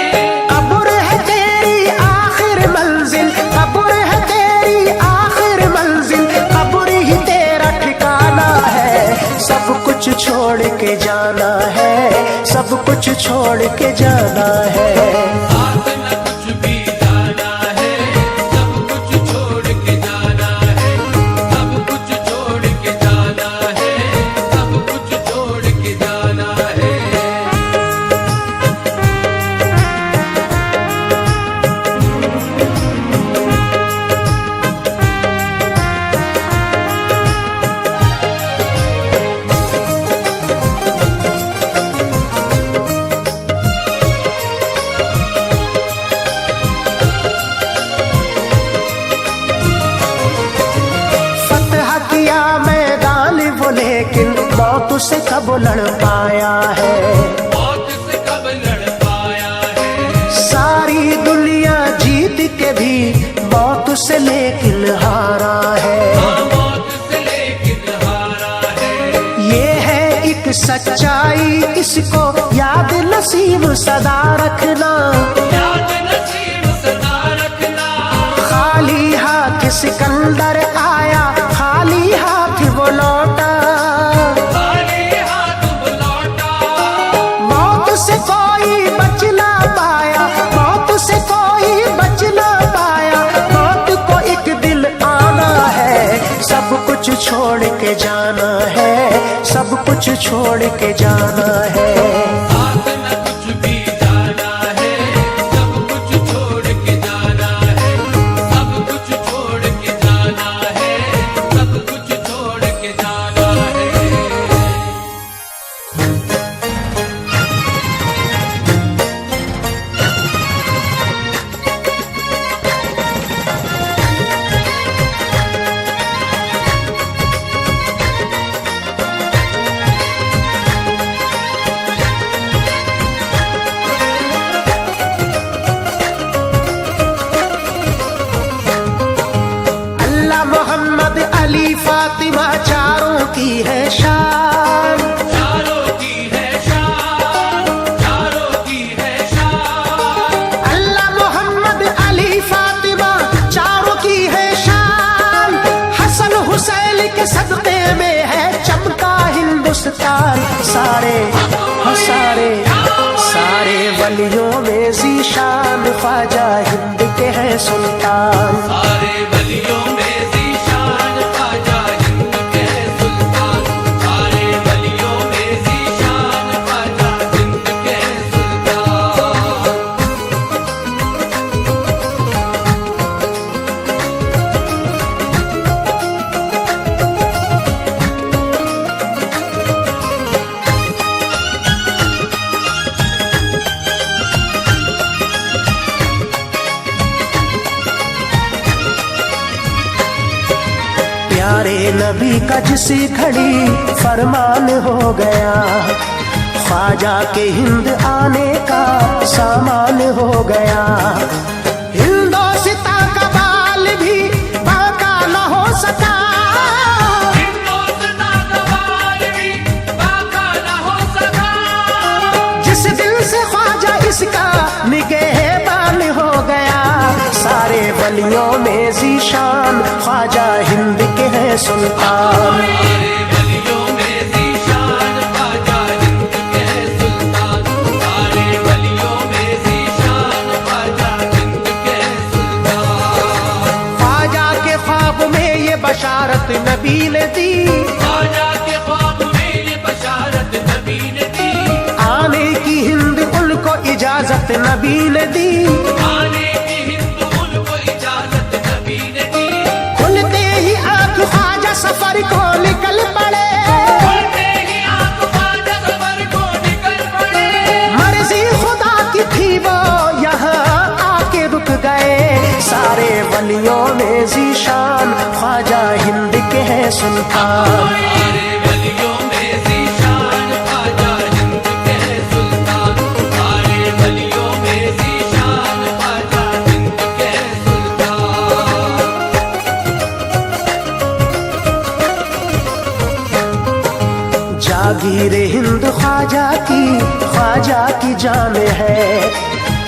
कब्र है तेरी आखिर मंजिल, कब्र है तेरी आखिर मंजिल, कब्र ही तेरा ठिकाना है। सब कुछ छोड़ के जाना है, सब कुछ छोड़ के जाना है।
साथ न कुछ भी जाना है, सब कुछ छोड़ के जाना है, सब कुछ छोड़ के जाना है, सब कुछ छोड़ के जाना है।
फतह किया मैदान वो लेकिन मौत से कब लड़ पाया है।
मौत से कब लड़ पाया है,
सारी दुनिया जीत के भी मौत से लेकिन हारा है।
मौत से लेकिन हारा है।
ये है एक सच्चाई, इसको याद नसीब सदा रखना।
याद नसीब सदा रखना,
खाली हाथ सिकंदर आया, खाली हाथ वो लौटा।
खाली हाथ वो लौटा,
मौत से कोई बच ना पाया, मौत से कोई बच ना पाया, मौत को एक दिन आना है। सब कुछ छोड़ के जाना है, सब कुछ छोड़ के जाना है।
साथ न कुछ भी जाना है, सब कुछ छोड़ के जाना है, सब कुछ छोड़ के जाना है, सब कुछ छोड़ के जाना है।
अल्लाह मोहम्मद अली फातिमा चारों की है शान,
चारों की है शान, चारों की है शान,
अल्लाह मोहम्मद अली फातिमा चारों की है शान। हसन हुसैन के सदक़े में है चमका हिंदुस्तान। सारे सारे सारे वलियों में ज़ीशान ख्वाजा हिंद के हैं सुल्तान।
सारे वलियों में ज़ीशान ख्वाजा हिंद के सुल्तान, सारे वलियों में ज़ीशान ख्वाजा हिंद के सुल्तान।
प्यारे नबी का जिसी घड़ी फरमान हो गया, ख्वाजा के हिंद आने का सामान हो गया। हिंदोस्तां का बाल भी बाका न हो सका,
हिंदोस्तां का बाल भी बाका न हो सका,
जिस दिल से ख्वाजा इसका निगहबान हो
वलियों में जीशान ख्वाजा हिंद के हैं सुल्तान।
सारे वलियों में जीशान ख्वाजा हिंद के हैं सुल्तान। सारे वलियों में जीशान ख्वाजा हिंद के हैं सुल्तान।
ख्वाजा के ख्वाब में ये बशारत नबी ने दी,
ख्वाजा के ख्वाब में ये बशारत नबी ने दी।
आने की हिंद उनको इजाजत नबी ने दी,
आने की हिंद उनको इजाजत नबी ने दी।
खुलते ही आंख ख्वाजा सफर को निकल पड़े,
खुलते ही आंख ख्वाजा सफर को निकल पड़े।
मर्जी खुदा की थी वो यहाँ आके रुक गए। सारे वलियों में जीशान ख्वाजा हिंद के हैं सुल्तान।
सारे वलियों में जीशान ख्वाजा हिंद के हैं सुल्तान। सारे वलियों में जीशान ख्वाजा हिंद के हैं सुल्तान।
जागीर हिंद ख्वाजा की जान है,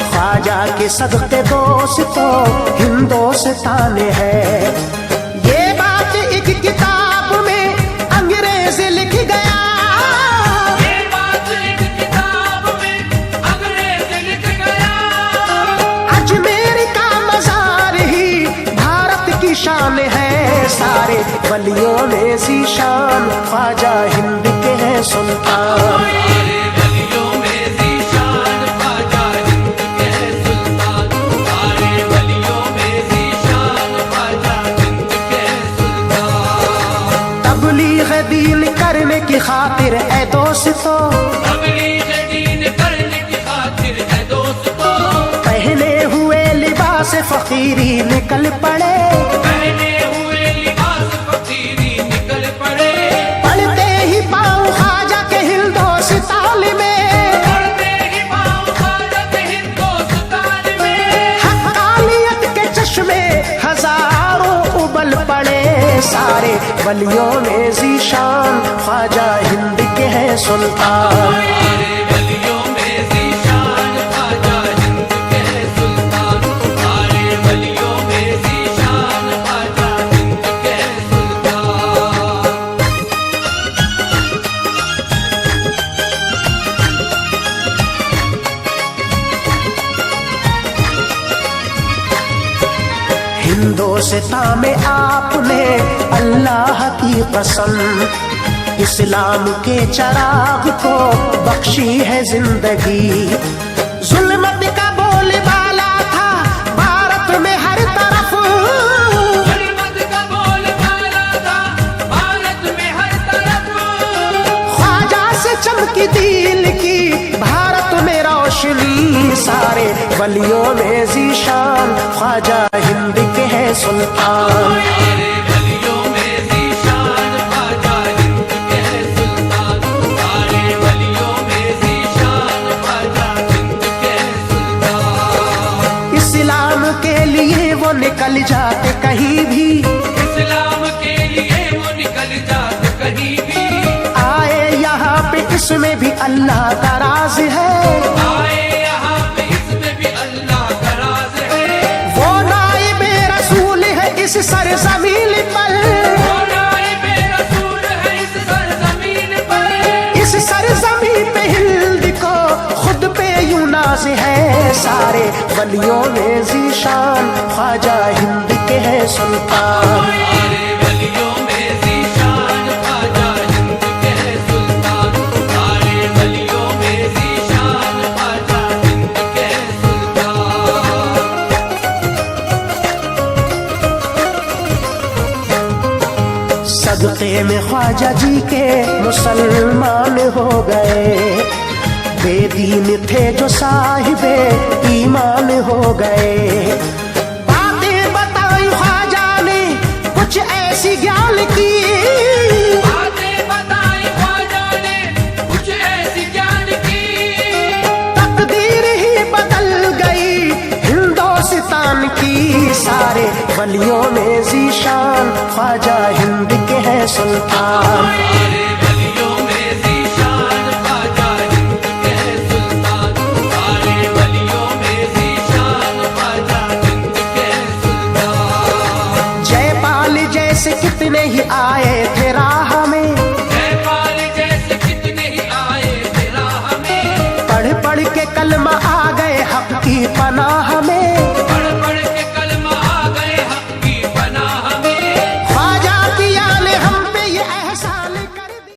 ख्वाजा के सदक़े दोस्तों हिंदोस्तान है। ये बात एक किताब में अंग्रेज लिख गया,
ये बात एक किताब में अंग्रेज लिख गया।
अजमेर का मज़ार ही भारत की शान है। सारे वलियों में जीशान ख्वाजा हिंद के हैं सुल्तान।
सारे वलियों में जीशान ख्वाजा हिंद के हैं सुल्तान। सारे वलियों में जीशान ख्वाजा हिंद के हैं सुल्तान।
तबलीग दीन करने की खातिर है दोस्तों,
तबलीग दीन करने की खातिर है दोस्तों।
पहने हुए लिबास फकीरी निकल पड़े,
पहने हुए लिबास फकीरी निकल पड़े।
पढ़ते ही पाँव ख्वाजा के हिंदोस्तान में,
पढ़ते ही पाँव ख्वाजा के हिंदोस्तान में।
हक़ानियत के चश्मे हजारों उबल पड़े। सारे वलियों में जीशान ख्वाजा हिंद के हैं सुल्तान।
सारे वलियों में जीशान ख्वाजा हिंद के हैं सुल्तान। सारे वलियों में जीशान ख्वाजा हिंद के हैं सुल्तान।
हिंदोस्तान में आपने अल्लाह की कसम इस्लाम के चराग को बख्शी है जिंदगी। जुल्मत का बोलबाला था भारत में हर तरफ,
गुलमत का बोलबाला था भारत में हर तरफ।
ख्वाजा से चमकी दिल की भारत में रोशनी। सारे वलियों में जीशान ख्वाजा हिंद के हैं सुल्तान।
सारे वलियों में जीशान ख्वाजा हिंद के हैं सुल्तान। सारे वलियों में जीशान ख्वाजा हिंद के हैं सुल्तान।
इस्लाम के लिए वो निकल जाते कहीं भी,
इस्लाम के लिए वो निकल जाते कहीं भी।
आए यहाँ पे इसमें भी अल्लाह का राज है।
आए यहाँ पे इसमें भी अल्लाह का राज है।
वो नाइबे रसूल है इस सरजमीन पर,
वो नाइबे रसूल है इस सरजमीन पर।
इस सरजमीन पे हिंद को खुद पे यूं नाज है। सारे वलियों में जीशान ख्वाजा हिंद के हैं सुल्तान।
सारे वलियों में जीशान ख्वाजा हिंद के हैं सुल्तान। सारे वलियों में जीशान ख्वाजा हिंद के हैं सुल्तान।
सदक़े में ख्वाजा जी के मुसलमान हो गए, बेदीन थे जो साहिबे ईमान हो गए। बातें बताई ख्वाजा ने कुछ ऐसी ज्ञान की,
बातें बताई ख्वाजा ने कुछ ऐसी ज्ञान की।
तकदीर ही बदल गई हिंदोस्तान की। सारे वलियों में जीशान ख्वाजा हिंद के हैं सुल्तान।